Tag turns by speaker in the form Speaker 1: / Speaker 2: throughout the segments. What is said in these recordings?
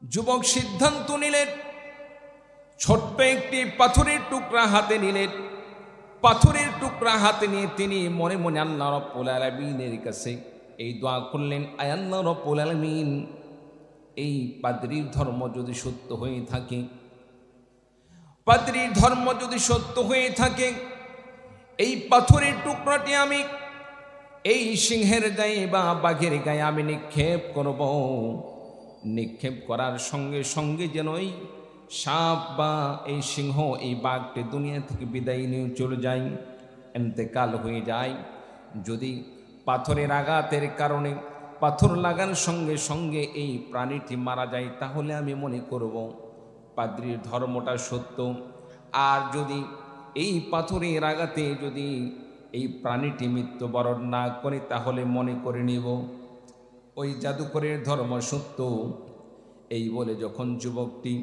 Speaker 1: যুবক সিদ্ধান্ত নিলেন, ছোট্ট একটি পাথরের টুকরা হাতে নিলেন। পাথরের টুকরা হাতে নিয়ে তিনি মনে মনে আল্লাহ রাব্বুল আলামিনের কাছে এই দোয়া করলেন, আয় আল্লাহ রাব্বুল আলামিন, এই পাদ্রীর ধর্ম যদি সত্য হয়ে থাকে, পাদ্রীর ধর্ম যদি সত্য হয়ে থাকে, এই পাথরের টুকরাটি আমি এই সিংহের গায়ে বা বাঘের গায়ে আমি নিক্ষেপ করব। নিক্ষেপ করার সঙ্গে সঙ্গে যেন এই সাপ বা এই সিংহ, এই বাঘটি দুনিয়া থেকে বিদায় নিয়ে চলে যায়, এন্তেকাল হয়ে যায়। যদি পাথরের আঘাতের কারণে পাথর লাগার সঙ্গে সঙ্গে এই প্রাণীটি মারা যায়, তাহলে আমি মনে করব পাদ্রীর ধর্মটা সত্য। আর যদি এই পাথরের আঘাতে যদি এই প্রাণীটি মৃত্যুবরণ না করে, তাহলে মনে করে নিব ওই জাদুকরের ধর্ম সত্য। এই বলে যখন যুবকটি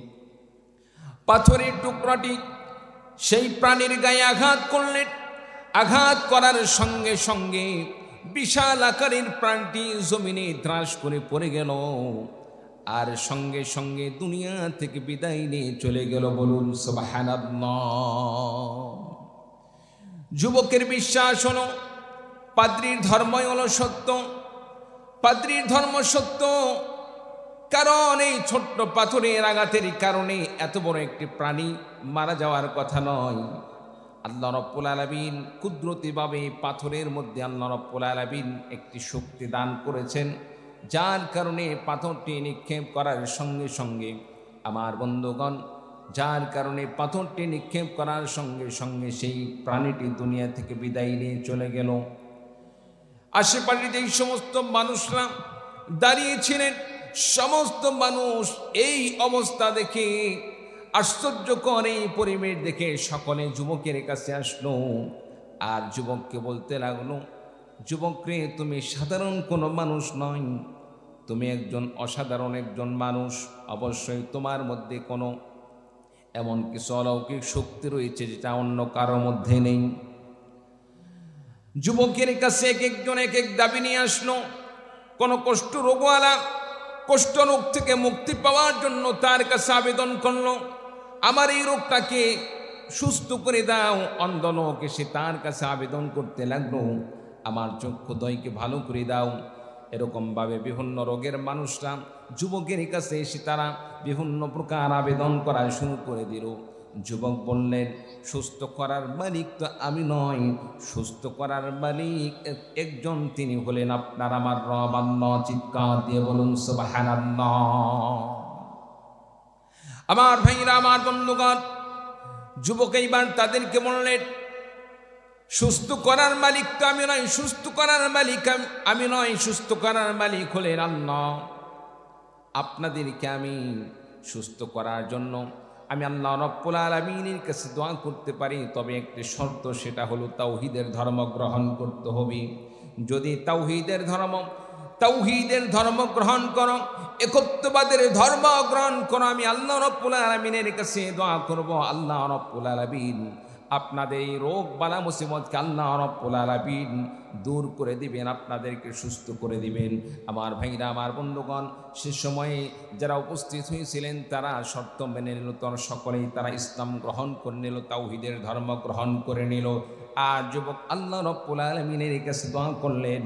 Speaker 1: পাথরের টুকরাটি সেই প্রাণীর গায়ে আঘাত করলেন, আঘাত করার সঙ্গে সঙ্গে বিশাল আকারের প্রাণটি জমিনে ত্রাস করে পড়ে গেল, আর সঙ্গে সঙ্গে দুনিয়া থেকে বিদায় নিয়ে চলে গেল। বলুন সুবহানাল্লাহ। যুবকের বিশ্বাস হলো পাদ্রীর ধর্মই হলো সত্য, পাদ্রীর ধর্ম সত্য। কারণ এই ছোট্ট পাথরের আঘাতের কারণে এত বড় একটি প্রাণী মারা যাওয়ার কথা নয়। আল্লাহ রাব্বুল আলামিন কুদরতিভাবে পাথরের মধ্যে আল্লাহ রাব্বুল আলামিন একটি শক্তি দান করেছেন, যার কারণে পাথরটি নিক্ষেপ করার সঙ্গে সঙ্গে আমার বন্ধুগণ, যার কারণে পাথরটি নিক্ষেপ করার সঙ্গে সঙ্গে সেই প্রাণীটি দুনিয়া থেকে বিদায় নিয়ে চলে গেল। আশেপাশে যেই সমস্ত মানুষরা দাঁড়িয়েছিলেন, সমস্ত মানুষ এই অবস্থা দেখে, আশ্চর্যকর এই পরিবেশ দেখে সকলে যুবকের কাছে আসলো, আর যুবককে বলতে লাগলো, যুবক রে, তুমি সাধারণ কোনো মানুষ নয়, তুমি একজন অসাধারণ একজন মানুষ। অবশ্যই তোমার মধ্যে কোনো এমন কিছু অলৌকিক শক্তি রয়েছে যেটা অন্য কারোর মধ্যে নেই। যুবকের কাছে এক একজন এক এক দাবি নিয়ে আসলো। কোনো কষ্ট রোগওয়ালা কষ্ট রোগ থেকে মুক্তি পাওয়ার জন্য তার কাছে আবেদন করলো, আমার এই রোগটাকে সুস্থ করে দাও। অন্ধ লোক এসে তার কাছে আবেদন করতে লাগলো, আমার চক্ষুদ্বয়কে ভালো করে দাও। এরকমভাবে বিভিন্ন রোগের মানুষরা যুবকের কাছে এসে তারা বিভিন্ন প্রকার আবেদন করা শুরু করে দিল। যুবক বললেন, সুস্থ করার মালিক তো আমি নয়, সুস্থ করার মালিক একজন, তিনি হলেন আপনার আমার রব আল্লাহ। চিৎকার দিয়ে বলুন সুবহানাল্লাহ। আমার ভাইরা, আমার বন্ধুগণ, যুবক এইবার তাদেরকে বললেন, সুস্থ করার মালিক তো আমি নয়, সুস্থ করার মালিক আমি নয়, সুস্থ করার মালিক হলেন আল্লাহ। আপনাদেরকে আমি সুস্থ করার জন্য আমি আল্লাহ রাব্বুল আলামিনের কাছে দোয়া করতে পারি, তবে একটি শর্ত, সেটা হলো তাওহীদের ধর্ম গ্রহণ করতে হবে। যদি তাওহীদের ধর্ম গ্রহণ করো, একত্ববাদের ধর্ম গ্রহণ করো, আমি আল্লাহ রাব্বুল আলামিনের কাছে দোয়া করব, আল্লাহ রাব্বুল আলামিন আপনাদের এই রোগ বালা মুসিবতকে আল্লাহ রাব্বুল আলামিন দূর করে দিবেন, আপনাদেরকে সুস্থ করে দিবেন। আমার ভাইরা, আমার বন্ধুগণ, সে সময়ে যারা উপস্থিত হয়েছিলেন তারা শর্ত মেনে নিল, সকলেই তারা ইসলাম গ্রহণ করে নিল, তাওহীদের ধর্ম গ্রহণ করে নিল। আর যুবক আল্লাহ রাব্বুল আলামিনের কাছে দোয়া করলেন,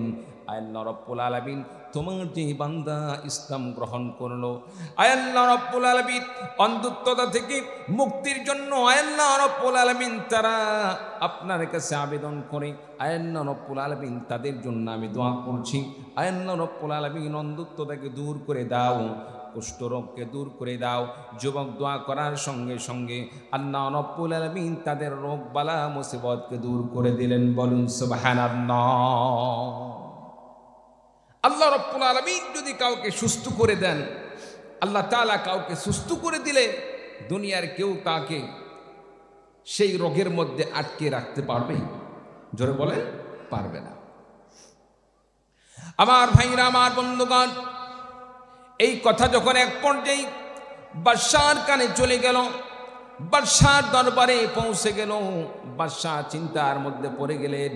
Speaker 1: আল্লাহ রাব্বুল আলামিন তোমার যে বান্দা ইসলাম গ্রহণ করলো, আল্লাহ রাব্বুল আলামিন অন্ধত্বতা থেকে মুক্তির জন্য আল্লাহ রাব্বুল আলামিন তারা আপনার কাছে আবেদন করে, আল্লাহ রাব্বুল আলামিন তাদের জন্য আমি দোয়া করছি, আল্লাহ রাব্বুল আলামিন অন্ধত্বতাকে দূর করে দাও, কুষ্ঠরোগকে দূর করে দাও। যুবক দোয়া করার সঙ্গে সঙ্গে আল্লাহ রাব্বুল আলামিন তাদের রোগ বালা মুসিবতকে দূর করে দিলেন। বলুন সুবহানাল্লাহ। আল্লাহ রাব্বুল আলামিন যদি কাউকে সুস্থ করে দেন, আল্লাহ তাআলা কাউকে সুস্থ করে দিলে দুনিয়ার কেউ তাকে সেই রোগের মধ্যে আটকে রাখতে পারবে? জোরে বলে, পারবে না। আমার ভাইরা, আমার বন্ধুগণ, এই কথা যখন এক পর্যায়ে বাদশার কানে চলে গেল, বাদশার দরবারে পৌঁছে গেল, বাদশা চিন্তার মধ্যে পড়ে গেলেন,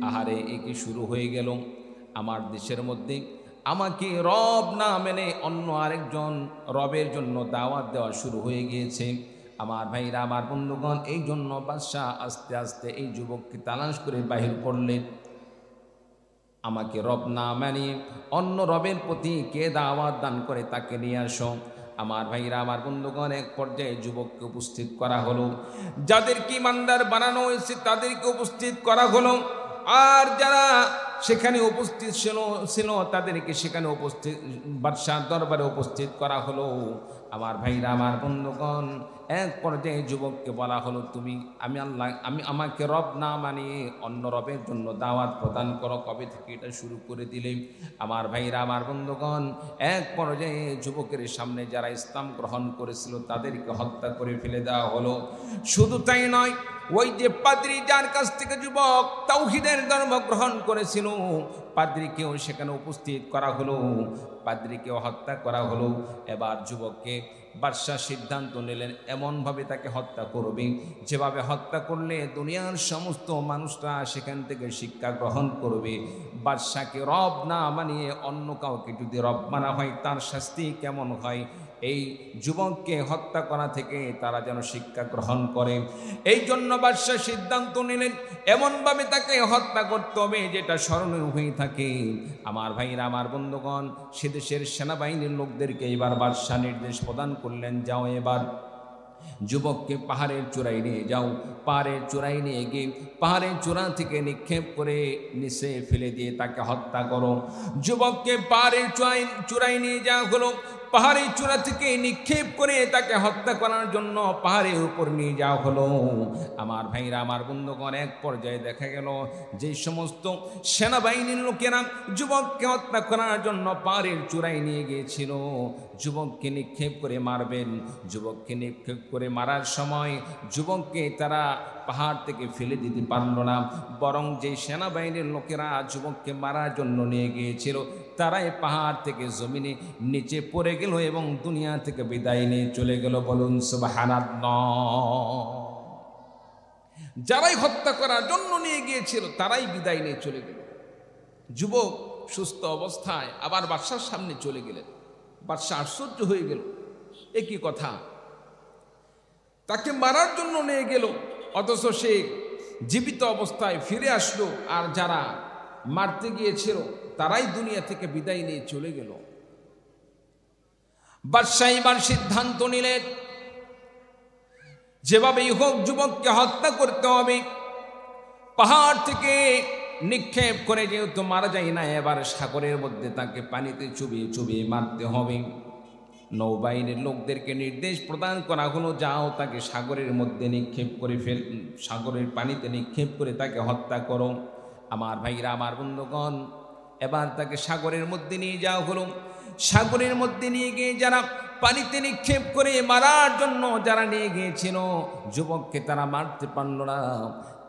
Speaker 1: আহারে এ কি শুরু হয়ে গেল? আমার দেশের মধ্যে আমাকে রব না মেনে অন্য আরেকজন রবের জন্য দাওয়াত দেওয়া শুরু হয়ে গিয়েছে। আমার ভাইরা, আমার বন্ধুগণ, এই জন্য বাদশাহ আস্তে আস্তে এই যুবককে তালাশ করে বাহির করলেন। আমাকে রব না মানিয়ে অন্য রবের প্রতি কে দাওয়াত দান করে তাকে নিয়ে আসো। আমার ভাইরা, আমার বন্ধুগণ, এক পর্যায়ে যুবককে উপস্থিত করা হলো। যাদেরকে ইমানদার বানানো হয়েছে তাদেরকে উপস্থিত করা হলো, আর যারা সেখানে উপস্থিত ছিল তাদেরকে সেখানে উপস্থিত বাদশার দরবারে উপস্থিত করা হলো। আমার ভাইরা, আমার বন্ধুগণ, এক পর্যায়ে যুবককে বলা হলো, তুমি আমাকে রব না মানিয়ে অন্য রবের জন্য দাওয়াত প্রদান করো, কবে থেকে এটা শুরু করে দিলে? আমার ভাইরা, আমার বন্ধুগণ, এক পর্যায়ে যুবকের সামনে যারা ইসলাম গ্রহণ করেছিল তাদেরকে হত্যা করে ফেলে দেওয়া হলো। শুধু তাই নয়, ওই যে পাদ্রী যার কাছ থেকে যুবক তাওহীদের ধর্ম গ্রহণ করেছিল, পাদ্রীকেও সেখানে উপস্থিত করা হলো, পাদ্রীকেও হত্যা করা হলো। এবার যুবককে বাদশাহ সিদ্ধান্ত নিলেন এমনভাবে তাকে হত্যা করবে যেভাবে হত্যা করলে দুনিয়ার সমস্ত মানুষরা সেখান থেকে শিক্ষা গ্রহণ করবে। বাদশাকে রব না মানিয়ে অন্য কাউকে যদি রব মানা হয় তার শাস্তি কেমন হয়, এই যুবককে হত্যা করা থেকে তারা যেন শিক্ষা গ্রহণ করে। এই জন্য বাদশাহ সিদ্ধান্ত নিলেন এমনভাবে তাকে হত্যা করতে হবে যেটা স্মরণীয় হয়ে থাকে। আমার ভাইরা, আমার বন্ধুগণ, সে দেশের সেনাবাহিনীর লোকদেরকে এবার বাদশাহ নির্দেশ প্রদান করলেন, যাও এবার যুবককে পাহাড়ের চূড়ায় নিয়ে যাও। পাহাড়ের চূড়ায় নিয়ে গিয়ে পাহাড়ের চূড়া থেকে নিক্ষেপ করে নিচে ফেলে দিয়ে তাকে হত্যা করো। যুবককে পাহাড়ের চূড়ায় নিয়ে যাওয়া হলো। পাহাড়ের চূড়া থেকে নিক্ষেপ করে তাকে হত্যা করার জন্য পাহাড়ের উপর নিয়ে যাওয়া হলো। আমার ভাইরা, আমার বন্ধুগণ, এক পর্যায়ে দেখা গেল যে সমস্ত সেনাবাহিনীর লোকেরা যুবককে হত্যা করার জন্য পাহাড়ের চূড়ায় নিয়ে গিয়েছিল, যুবককে নিক্ষেপ করে মারবেন, যুবককে নিক্ষেপ করে মারার সময় যুবককে তারা পাহাড় থেকে ফেলে দিতে পারল না, বরং যে সেনাবাহিনীর লোকেরা যুবককে মারার জন্য নিয়ে গিয়েছিল তারাই পাহাড় থেকে জমিনে নিচে পড়ে গেল এবং দুনিয়া থেকে বিদায় নিয়ে চলে গেল। বলুন সুবহানাল্লাহ। যারাই হত্যা করার জন্য নিয়ে গিয়েছিল তারাই বিদায় নিয়ে চলে গেল। যুবক সুস্থ অবস্থায় আবার বাদশার সামনে চলে গেলেন। বাদশা আশ্চর্য হয়ে গেল, এ কি কথা, তাকে মারার জন্য নিয়ে গেল অথচ সে জীবিত অবস্থায় ফিরে আসলো, আর যারা মারতে গিয়েছিল তারাই দুনিয়া থেকে বিদায় নিয়ে চলে গেল। বাদশা এবার সিদ্ধান্ত নিলেন যেভাবেই হোক যুবককে হত্যা করতে হবে। পাহাড় থেকে নিক্ষেপ করে যেহেতু মারা যায় না, এবার সাগরের মধ্যে তাকে পানিতে চুবিয়ে চুবিয়ে মারতে হবে। নৌবাহিনীর লোকদেরকে নির্দেশ প্রদান করা হলো, যাও তাকে সাগরের মধ্যে নিক্ষেপ করে সাগরের পানিতে নিক্ষেপ করে তাকে হত্যা করো। আমার ভাইরা, আমার বন্ধুগণ, এবার তাকে সাগরের মধ্যে নিয়ে যাওয়া হলো। সাগরের মধ্যে নিয়ে গিয়ে যারা পানিতে নিক্ষেপ করে মারার জন্য যারা নিয়ে গিয়েছিল যুবককে, তারা মারতে পারল না,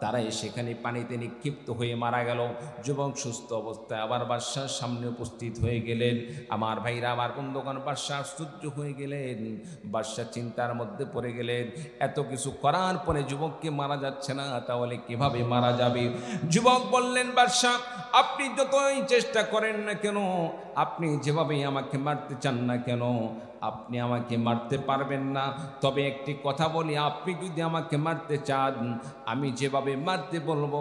Speaker 1: তারাই সেখানে পানিতে নিক্ষিপ্ত হয়ে মারা গেল। যুবক সুস্থ অবস্থায় আবার বাদশার সামনে উপস্থিত হয়ে গেলেন। আমার ভাইরা, আমার বন্ধুগণ, বাদশা আশ্চর্য হয়ে গেলেন। বাদশা চিন্তার মধ্যে পড়ে গেলেন, এত কিছু করার পরে যুবককে মারা যাচ্ছে না, তাহলে কিভাবে মারা যাবে? যুবক বললেন, বাদশা, আপনি যতই চেষ্টা করেন না কেন, আপনি যেভাবেই আমাকে মারতে চান না কেন, আপনি আমাকে মারতে পারবেন না। তবে একটি কথা বলি, আপনি যদি আমাকে মারতে চান, আমি যেভাবে মারতে বলবো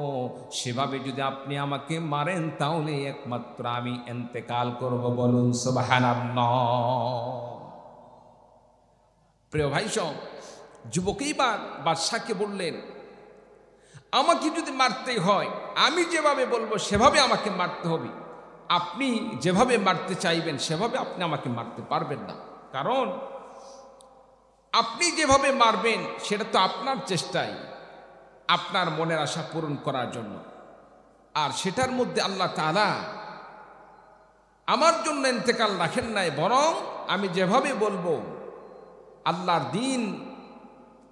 Speaker 1: সেভাবে যদি আপনি আমাকে মারেন, তাহলে একমাত্র আমি ইন্তেকাল করব। বলুন সুবহানাল্লাহ। প্রিয় ভাই সব, যুবকই বাদশাকে বললেন, আমাকে যদি মারতে হয় আমি যেভাবে বলবো সেভাবে আমাকে মারতে হবে। আপনি যেভাবে মারতে চাইবেন সেভাবে আপনি আমাকে মারতে পারবেন না, কারণ আপনি যেভাবে মারবেন সেটা তো আপনার চেষ্টায়, আপনার মনের আশা পূরণ করার জন্য, আর সেটার মধ্যে আল্লাহ তাআলা আমার জন্য ইন্তেকাল রাখেন নাই, বরং আমি যেভাবে বলবো আল্লাহর দিন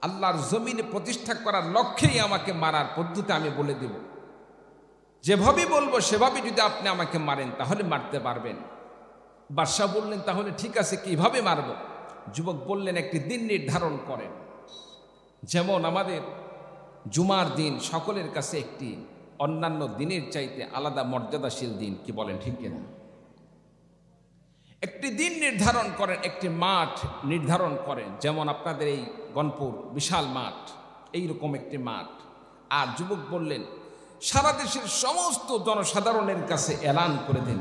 Speaker 1: আল্লাহর জমিনে প্রতিষ্ঠা করার লক্ষ্যেই আমাকে মারার পদ্ধতি আমি বলে দেব। যেভাবে বলবো সেভাবে যদি আপনি আমাকে মারেন তাহলে মারতে পারবেন। বাদশা বললেন, তাহলে ঠিক আছে, কিভাবে মারব? যুবক বললেন, একটি দিন নির্ধারণ করেন। যেমন আমাদের জুমার দিন সকলের কাছে একটি অন্যান্য দিনের চাইতে আলাদা মর্যাদাশীল দিন, কি বলেন, ঠিক কিনা? একটি দিন নির্ধারণ করেন, একটি মাঠ নির্ধারণ করেন, যেমন আপনাদের এই গণপুর বিশাল মাঠ, এইরকম একটি মাঠ। আর যুবক বললেন সারা দেশের সমস্ত জনসাধারণের কাছে এলান করে দেন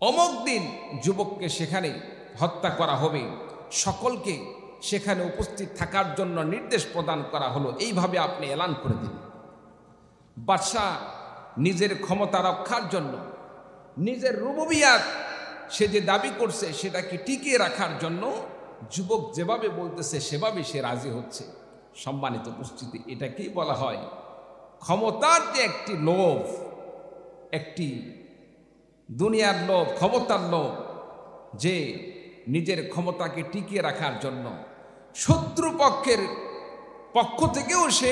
Speaker 1: অমুক দিন যুবককে সেখানে হত্যা করা হবে, সকলকে সেখানে উপস্থিত থাকার জন্য নির্দেশ প্রদান করা হলো, এইভাবে আপনি এলান করে দিন। বাদশাহ নিজের ক্ষমতা রক্ষার জন্য, নিজের রুবুবিয়াত সে যে দাবি করছে সেটাকে টিকিয়ে রাখার জন্য যুবক যেভাবে বলতেছে সেভাবে সে রাজি হচ্ছে। সম্মানিত উপস্থিতি, এটাকেই বলা হয় ক্ষমতার যে একটি লোভ, একটি দুনিয়ার লোভ, ক্ষমতার লোভ, যে নিজের ক্ষমতাকে টিকিয়ে রাখার জন্য শত্রু পক্ষ থেকেও সে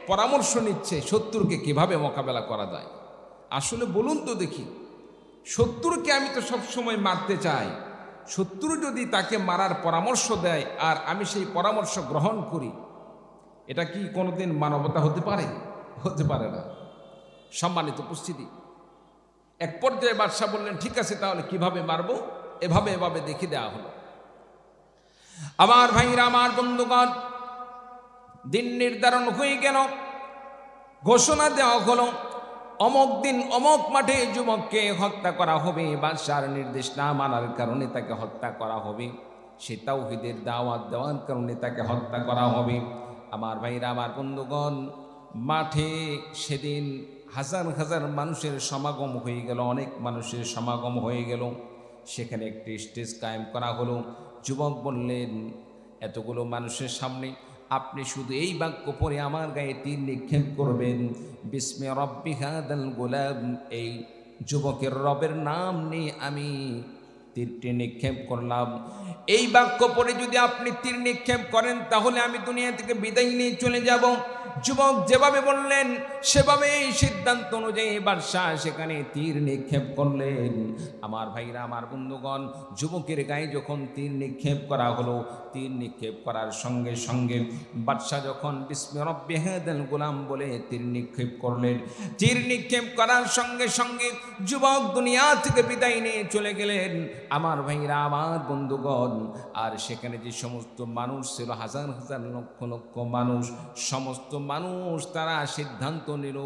Speaker 1: পরামর্শ নিচ্ছে শত্রুকে কিভাবে মোকাবেলা করা যায়। আসলে বলুন তো দেখি, শত্রুকে আমি তো সবসময় মারতে চাই, শত্রু যদি তাকে মারার পরামর্শ দেয় আর আমি সেই পরামর্শ গ্রহণ করি, এটা কি কোনোদিন মানবতা হতে পারে? হতে পারে না। সম্মানিত উপস্থিতি, এক পর্যায়ে বাদশাহ বললেন ঠিক আছে, তাহলে কিভাবে মারবো? এভাবে দেখিয়ে দেওয়া হলো। আমার ভাইরা, আমার বন্ধুগণ, দিন নির্ধারণ হয়ে গেল, ঘোষণা দেওয়া হলো অমুক দিন অমুক মাঠে যুবককে হত্যা করা হবে। বাদশার নির্দেশ না মানার কারণে তাকে হত্যা করা হবে, সে তাওহীদের দাওয়াত দেওয়ার কারণে তাকে হত্যা করা হবে। আমার ভাইরা, আমার বন্ধুগণ, মাঠে সেদিন হাজার হাজার মানুষের সমাগম হয়ে গেল, অনেক মানুষের সমাগম হয়ে গেল। সেখানে একটি স্টেজ কায়েম করা হলো। যুবক বললেন এতগুলো মানুষের সামনে আপনি শুধু এই বাক্য পড়ে আমার গায়ে তীর নিক্ষেপ করবেন, বিস্মে রব্বি হাদাল গোলাম, এই যুবকের রবের নাম নিয়ে আমি তীরটি নিক্ষেপ করলাম। এই বাক্য পড়ে যদি আপনি তীর নিক্ষেপ করেন তাহলে আমি দুনিয়া থেকে বিদায় নিয়ে চলে যাব। যুবক যেভাবে বললেন সেভাবে সিদ্ধান্ত অনুযায়ী বাদশাহ সেখানে তীর নিক্ষেপ করলেন। আমার ভাইরা, আমার বন্ধুগণ, যুবকের গায়ে যখন তীর নিক্ষেপ করা হলো, তীর নিক্ষেপ করার সঙ্গে সঙ্গে বাদশাহ যখন বিস্মি রব্বি হাদাল গোলাম বলে তীর নিক্ষেপ করলেন, তীর নিক্ষেপ করার সঙ্গে সঙ্গে যুবক দুনিয়া থেকে বিদায় নিয়ে চলে গেলেন। আমার ভাইরা, আমার বন্ধুগণ, আর সেখানে যে সমস্ত মানুষ ছিল, হাজার হাজার লক্ষ লক্ষ মানুষ, সমস্ত মানুষ তারা সিদ্ধান্ত নিল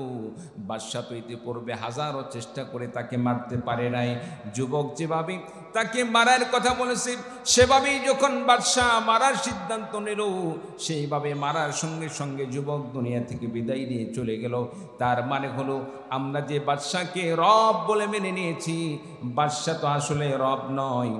Speaker 1: বাদশাহ তো ইতিপূর্বে হাজারো চেষ্টা করে তাকে মারতে পারে নাই, যুবক যেভাবে তাকে মারার কথা বলেছে সেভাবেই যখন বাদশাহ মারার সিদ্ধান্ত নিল, সেইভাবে মারার সঙ্গে সঙ্গে যুবক দুনিয়া থেকে বিদায় নিয়ে চলে গেল। তার মানে হলো আমরা যে বাদশাকে রব বলে মেনে নিয়েছি, বাদশাহ তো আসলে রব নয়,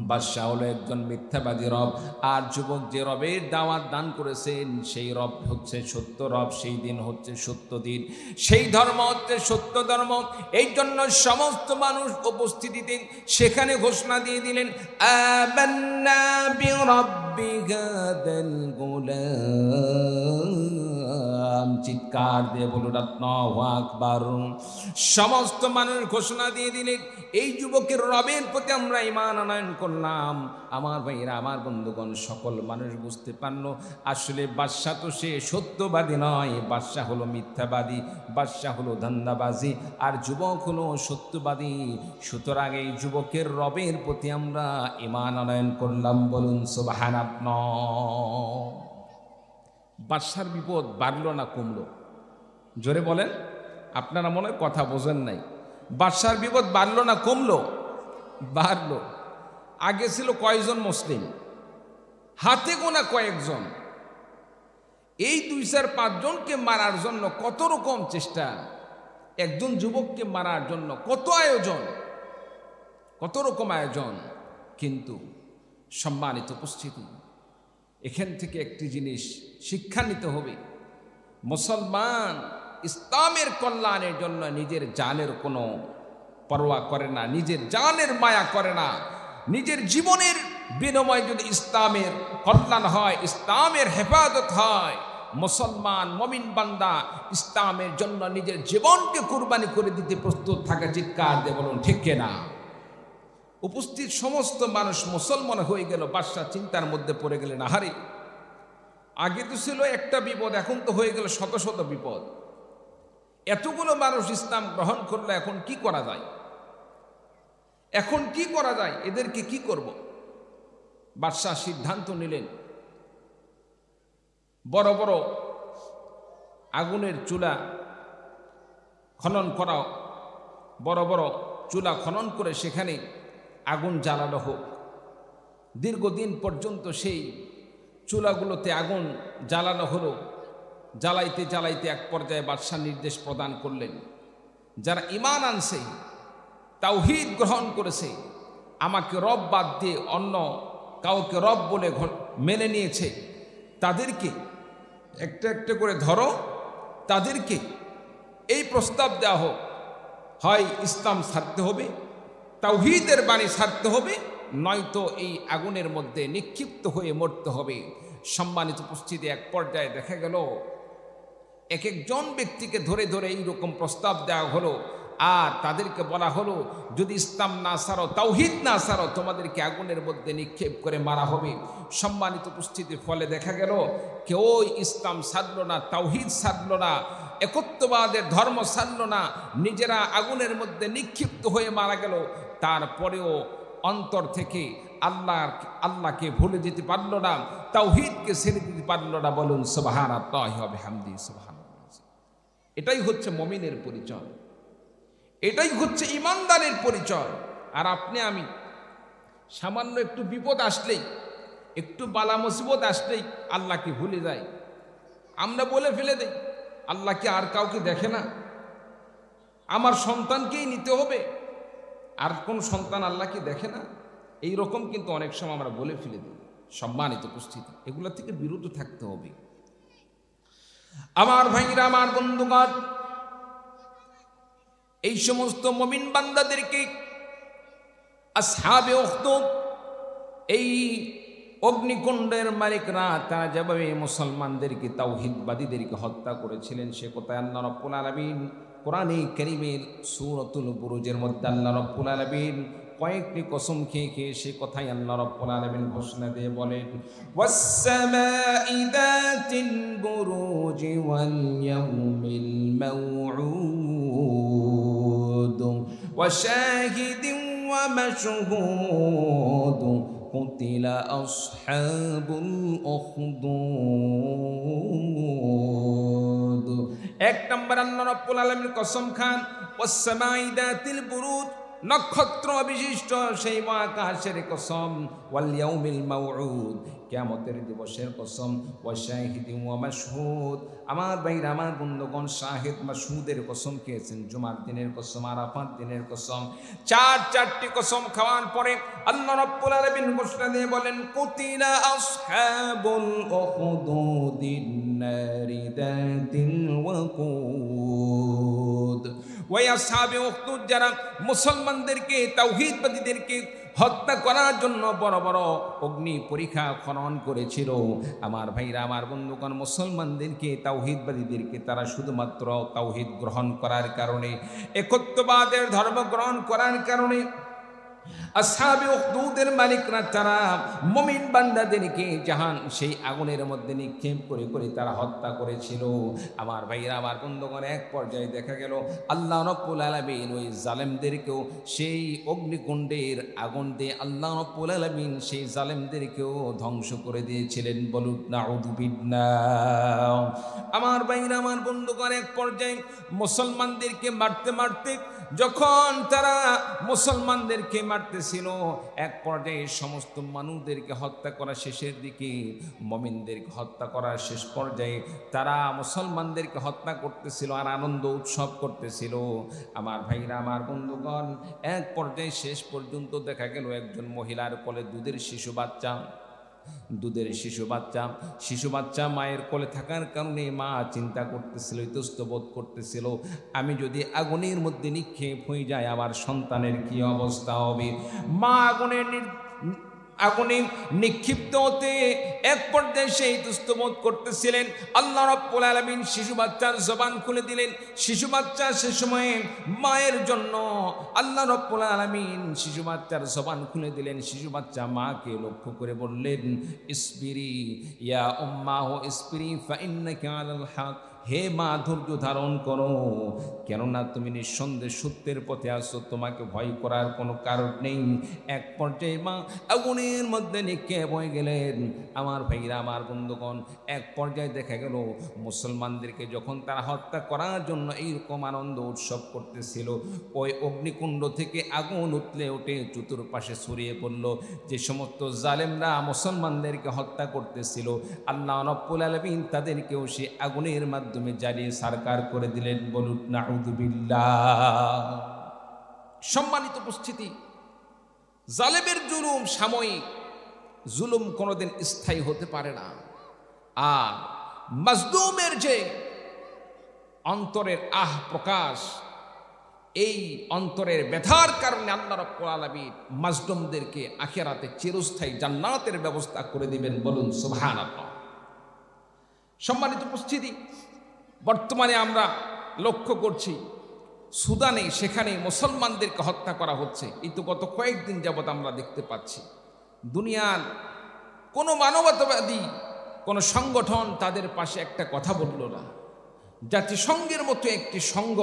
Speaker 1: বাদশাহ হলো একজন মিথ্যাবাদী রব। আর যুবক যে রবের দাওয়াত দান করেছেন সেই রব হচ্ছে সত্য রব, সেই দিন হচ্ছে সত্য দিন, সেই ধর্ম হচ্ছে সত্য ধর্ম। এই জন্য সমস্ত মানুষ উপস্থিতিতে সেখানে ঘোষণা দিয়ে দিলেন আমান্না বিরাব্বি হাদাল গোলাম। চিৎকার দিয়ে বলুন আল্লাহু আকবার। সমস্ত মানুষ ঘোষণা দিয়ে দিলেন এই যুবকের রবের প্রতি আমরা ঈমান আনয়ন করলাম। আমার ভাইরা, আমার বন্ধুগণ, সকল মানুষ বুঝতে পারলো আসলে বাদশাহ তো সে সত্যবাদী নয়, বাদশাহ হলো মিথ্যাবাদী, বাদশাহ হলো ধান্দাবাজি, আর যুবক হলো সত্যবাদী। সুতরাং এই যুবকের রবের প্রতি আমরা ঈমান আনয়ন করলাম। বলুন সুবহানাল্লাহ। বাদশার বিপদ বাড়লো না কমলো? জোরে বলেন, আপনারা মনে হয় কথা বোঝেন নাই। বাদশার বিপদ বাড়লো না কমলো? বাড়লো। আগে ছিল কয়েকজন মুসলিম, হাতে গোনা কয়েকজন, এই 2-4-5 জনকে মারার জন্য কত রকম চেষ্টা, একজন যুবককে মারার জন্য কত আয়োজন, কত রকম আয়োজন। কিন্তু সম্মানিত উপস্থিতি, এখান থেকে একটি জিনিস শিক্ষা নিতে হবে, মুসলমান ইসলামের কল্যাণের জন্য নিজের জানের কোনো পরোয়া করে না, নিজের জানের মায়া করে না। নিজের জীবনের বিনিময়ে যদি ইসলামের কল্যাণ হয়, ইসলামের হেফাজত হয়, মুসলমান মুমিন বান্দা ইসলামের জন্য নিজের জীবনকে কুরবানি করে দিতে প্রস্তুত থাকে। চিৎকার দিয়ে বলুন ঠিক কিনা? উপস্থিত সমস্ত মানুষ মুসলমান হয়ে গেল। বাদশাহ চিন্তার মধ্যে পড়ে গেলেন, আহারে আগে তো ছিল একটা বিপদ, এখন তো হয়ে গেল শত শত বিপদ। এতগুলো মানুষ ইসলাম গ্রহণ করলে এখন কি করা যায়? এখন কি করা যায়, এদেরকে কি করব? বাদশাহ সিদ্ধান্ত নিলেন বড় বড় আগুনের চুলা খনন করা, বড় বড় চুলা খনন করে সেখানে আগুন জ্বালানো হোক। দীর্ঘদিন পর্যন্ত সেই চুলাগুলোতে আগুন জ্বালানো হলো। জ্বালাইতে জ্বালাইতে এক পর্যায়ে বাদশাহ নির্দেশ প্রদান করলেন, যারা ঈমান আনছে, তাওহীদ গ্রহণ করেছে, আমাকে রব বাদ দিয়ে অন্য কাউকে রব বলে মেনে নিয়েছে, তাদেরকে একটা একটা করে ধরো, তাদেরকে এই প্রস্তাব দেওয়া হোক, হয় ইসলাম ছাড়তে হবে, তাওহীদের বাণী ছাড়তে হবে, নয়তো এই আগুনের মধ্যে নিক্ষিপ্ত হয়ে মরতে হবে। সম্মানিত উপস্থিতি, এক পর্যায়ে দেখা গেল এক একজন ব্যক্তিকে ধরে ধরে এইরকম প্রস্তাব দেওয়া হলো, আর তাদেরকে বলা হলো, যদি ইসলাম না ছাড়ো, তাওহীদ না ছাড়ো, তোমাদেরকে আগুনের মধ্যে নিক্ষেপ করে মারা হবে। সম্মানিত উপস্থিতির ফলে দেখা গেল কেউ ইসলাম ছাড়ল না, তাওহীদ ছাড়ল না, একত্ববাদের ধর্ম ছাড়ল না, নিজেরা আগুনের মধ্যে নিক্ষিপ্ত হয়ে মারা গেল। তারপরেও অন্তর থেকে আল্লাহকে ভুলে যেতে পারল না, তাওহীদকে ছেড়ে দিতে পারল না। বলুন সুবহানাল্লাহি ওয়া বিহামদিহি সুবহানাল্লাহ। এটাই হচ্ছে মুমিনের পরিচয়, এটাই হচ্ছে ঈমানদারের পরিচয়। আর আপনি আমি সামান্য একটু বিপদ আসলেই, একটু বালা মুসিবত আসলেই আল্লাহকে ভুলে যাই। আমরা বলে ফেলে দেই, আল্লাহ কি আর কাউকে দেখে না? আমার সন্তানকেই নিতে হবে, আর কোন সন্তান আল্লাহকে দেখে না? এই রকম কিন্তু অনেক সময় আমরা বলে ফেলে দিই। সম্মানিত উপস্থিতি, এগুলো থেকে বিরত থাকতে হবে। আমার ভাইরা, আমার বন্ধুগণ, এই সমস্ত মুমিন বান্দাদেরকে আসহাবে উখদুদ, এই অগ্নিকুণ্ডের মালিকরা, তারা যেভাবে মুসলমানদেরকে, তাওহীদবাদীদেরকে হত্যা করেছিলেন, সে কথায় আল্লাহ রাব্বুল আলামিন কোরআনে কারীমের সূরাতুল বুরুজের মধ্যে আল্লাহ রাব্বুল আলামিন কয়েকটি কসম খেয়ে খেয়ে সে কথাই আল্লাহ রাব্বুল আলামিন ঘোষণা দিয়ে বলেন, ওয়াস-সামাই যাতিল বুরুজি ওয়াল ইয়াউমিল মাউউদ ওয়া শাহিদিন ওয়া মাশহুদ কুতিলা আসহাবুল উখদুদ। এক নম্বর আল্লাহ রাব্বুল আলামিন কসম খান, ওয়াস-সামাই যাতিল বুরুজ, নক্ষত্র বিশিষ্ট সেই মহাকাশের কসম, ওয়াল ইয়াউমিল মাউউদ, কিয়ামতের দিবসের কসম, ওয়া শাহিদিন ওয়া মাশহুদ, আমার ভাইরা, আমার বন্ধুগণ, শাহিদ মাশহুদের কসম খেয়েছেন, জুমার দিনের কসম, আরাফাত দিনের কসম। চারটি কসম খাওয়ার পরে আল্লাহ রাব্বুল আলামিন ঘোষণা দিয়ে বলেন, কুতিলা আসহাবুল উখদুদিন নারি যাতিল ওয়াকুদ। ওই আসহাবে উখদুদ যারা মুসলমানদেরকে, তাওহীদবাদীদেরকে হত্যা করার জন্য বড় বড় অগ্নি পরীক্ষা খনন করেছিল, আমার ভাইরা, আমার বন্ধুগণ, মুসলমানদেরকে, তাওহীদবাদীদেরকে তারা শুধুমাত্র তাওহীদ গ্রহণ করার কারণে, একত্ববাদের ধর্ম গ্রহণ করার কারণে আসহাবে উখদুদের মালিকরা তারা মুমিন বান্দাদেরকে জাহান সেই আগুনের মধ্যে নিক্ষেপ করে করে তারা হত্যা করেছিল। আমার ভাইরা, আমার বন্ধুগণ, এক পর্যায়ে দেখা গেল আল্লাহ রাব্বুল আলামিন ওই জালেমদেরকেও সেই অগ্নিকুণ্ডের আগুন দিয়ে আল্লাহ রাব্বুল আলামিন সেই জালেমদেরকেও ধ্বংস করে দিয়েছিলেন। বলুন নাউযু বিল্লাহ। আমার ভাইরা, আমার বন্ধুগণ, এক পর্যায়ে মুসলমানদেরকে মারতে মারতে, যখন তারা মুসলমানদেরকে মারতেছিল, এক পর্যায়ে সমস্ত মানুষদেরকে হত্যা করা শেষের দিকে, মুমিনদেরকে হত্যা করার শেষ পর্যায়ে তারা মুসলমানদেরকে হত্যা করতেছিল আর আনন্দ উৎসব করতেছিল। আমার ভাইরা, আমার বন্ধুগণ, এক পর্যায়ে শেষ পর্যন্ত দেখা গেল একজন মহিলার কোলে দুধের শিশু বাচ্চা মায়ের কোলে থাকার কারণে মা চিন্তা করতেছিল, ইতস্তবোধ করতেছিল, আমি যদি আগুনের মধ্যে নিক্ষেপ হয়ে যায় আমার সন্তানের কি অবস্থা হবে। মা আগুনে নিক্ষিপ্ত হতে এক পর্যায়ে সেই ইতস্তবোধ করতেছিলেন। আল্লাহ রাব্বুল আলামিন শিশু বাচ্চার জবান খুলে দিলেন। শিশু বাচ্চা সে সময়ে মায়ের জন্য আল্লাহ রাব্বুল আলামিন শিশু বাচ্চার জবান খুলে দিলেন। শিশু বাচ্চা মাকে লক্ষ্য করে বললেন, ইসবিরি ইয়া উম্মাহ ইসবিরি ফা ইন্নাকা আলাল হক। হে মা ধৈর্য ধারণ করো, কেননা তুমি নিঃসন্দেহে সত্যের পথে আসো, তোমাকে ভয় করার কোনো কারণ নেই। এক পর্যায়ে মা আগুনের মধ্যে নিক্ষেপ হয়ে গেলেন। আমার ভাইরা, আমার বন্ধুগণ, এক পর্যায়ে দেখা গেল মুসলমানদেরকে যখন তারা হত্যা করার জন্য এইরকম আনন্দ উৎসব করতেছিল, ওই অগ্নিকুণ্ড থেকে আগুন উতলে উঠে চতুর্পাশে ছড়িয়ে পড়ল। যে সমস্ত জালেমরা মুসলমানদেরকে হত্যা করতেছিল, আল্লাহ রাব্বুল আলামিন তাদেরকেও সে আগুনের মাধ্যমে জ্বালিয়ে সারকার করে দিলেন। বলুন নাউযুবিল্লাহ। সম্মানিত উপস্থিতি, জালেমের জুলুম সাময়িক, জুলুম কোনোদিন স্থায়ী হতে পারে না। আর মাজলুমের যে অন্তরের প্রকাশ, এই অন্তরের ব্যথার কারণে আল্লাহ রাব্বুল আলামিন মাজলুমদেরকে আখিরাতে চিরস্থায়ী জান্নাতের ব্যবস্থা করে দিবেন। বলুন সুবহানাল্লাহ। সম্মানিত উপস্থিতি, বর্তমানে আমরা লক্ষ্য করছি সুদানে, সেখানে মুসলমানদেরকে হত্যা করা হচ্ছে। এই তো গত কয়েকদিন যাবৎ আমরা দেখতে পাচ্ছি। দুনিয়ার কোনো মানবতাবাদী কোনো সংগঠন তাদের পাশে একটা কথা বলল না। জাতিসংঘের মতো একটি সংঘ,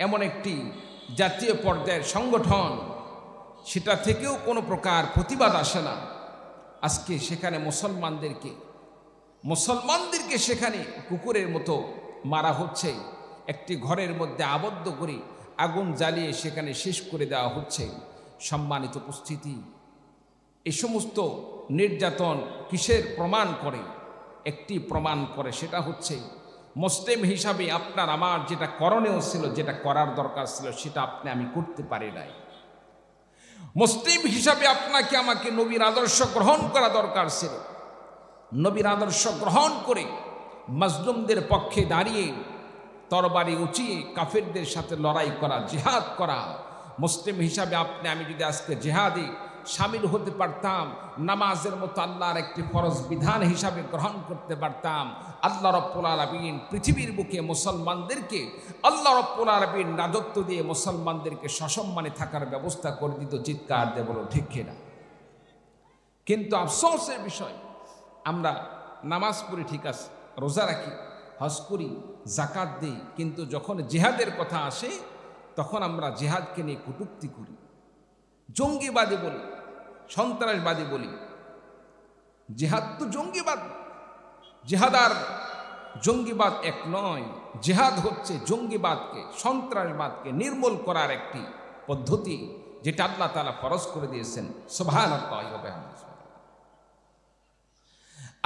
Speaker 1: এমন একটি জাতীয় পর্যায়ের সংগঠন, সেটা থেকেও কোনো প্রকার প্রতিবাদ আসে না। আজকে সেখানে মুসলমানদেরকে সেখানে কুকুরের মতো মারা হচ্ছে, একটি ঘরের মধ্যে আবদ্ধ করে আগুন জ্বালিয়ে সেখানে শেষ করে দেওয়া হচ্ছে। সম্মানিত উপস্থিতি, এই সমস্ত নির্যাতন কিসের প্রমাণ করে? একটি প্রমাণ করে, সেটা হচ্ছে মুসলিম হিসাবে আপনার আমার যেটা করণীয় ছিল, যেটা করার দরকার ছিল, সেটা আমি করতে পারি নাই। মুসলিম হিসাবে আপনাকে আমাকে নবীর আদর্শ গ্রহণ করা দরকার ছিল। নবীর আদর্শ গ্রহণ করে মাজলুমদের পক্ষে দাঁড়িয়ে তরবারি উঁচিয়ে কাফেরদের সাথে লড়াই করা, জিহাদ করা। মুসলিম হিসাবে আমি যদি আজকে জিহাদে শামিল হতে পারতাম, নামাজের মতো আল্লাহর একটি ফরজ বিধান হিসাবে গ্রহণ করতে পারতাম, আল্লাহ রাব্বুল আলামিন পৃথিবীর বুকে মুসলমানদেরকে, আল্লাহ রাব্বুল আলামিন রাজত্ব দিয়ে মুসলমানদেরকে সসম্মানে থাকার ব্যবস্থা করে দিত। চিৎকার দিয়ে বলো ঠিক কিনা? কিন্তু আফসোসের বিষয়, আমরা নামাজ পড়ি, ঠিক আছে, রোজা রাখি, হজ করি, জাকাত দিই, কিন্তু যখন জিহাদের কথা আসে তখন আমরা জিহাদকে নিয়ে কটূক্তি করি, জঙ্গিবাদী বলি, সন্ত্রাসবাদী বলি। জিহাদ তো জঙ্গিবাদ। জিহাদ আর জঙ্গিবাদ এক নয়। জিহাদ হচ্ছে জঙ্গিবাদকে, সন্ত্রাসবাদকে নির্মূল করার একটি পদ্ধতি, যেটা আল্লাহ তাআলা ফরজ করে দিয়েছেন। সুবহানাল্লাহি ওয়া বিহামদিহি।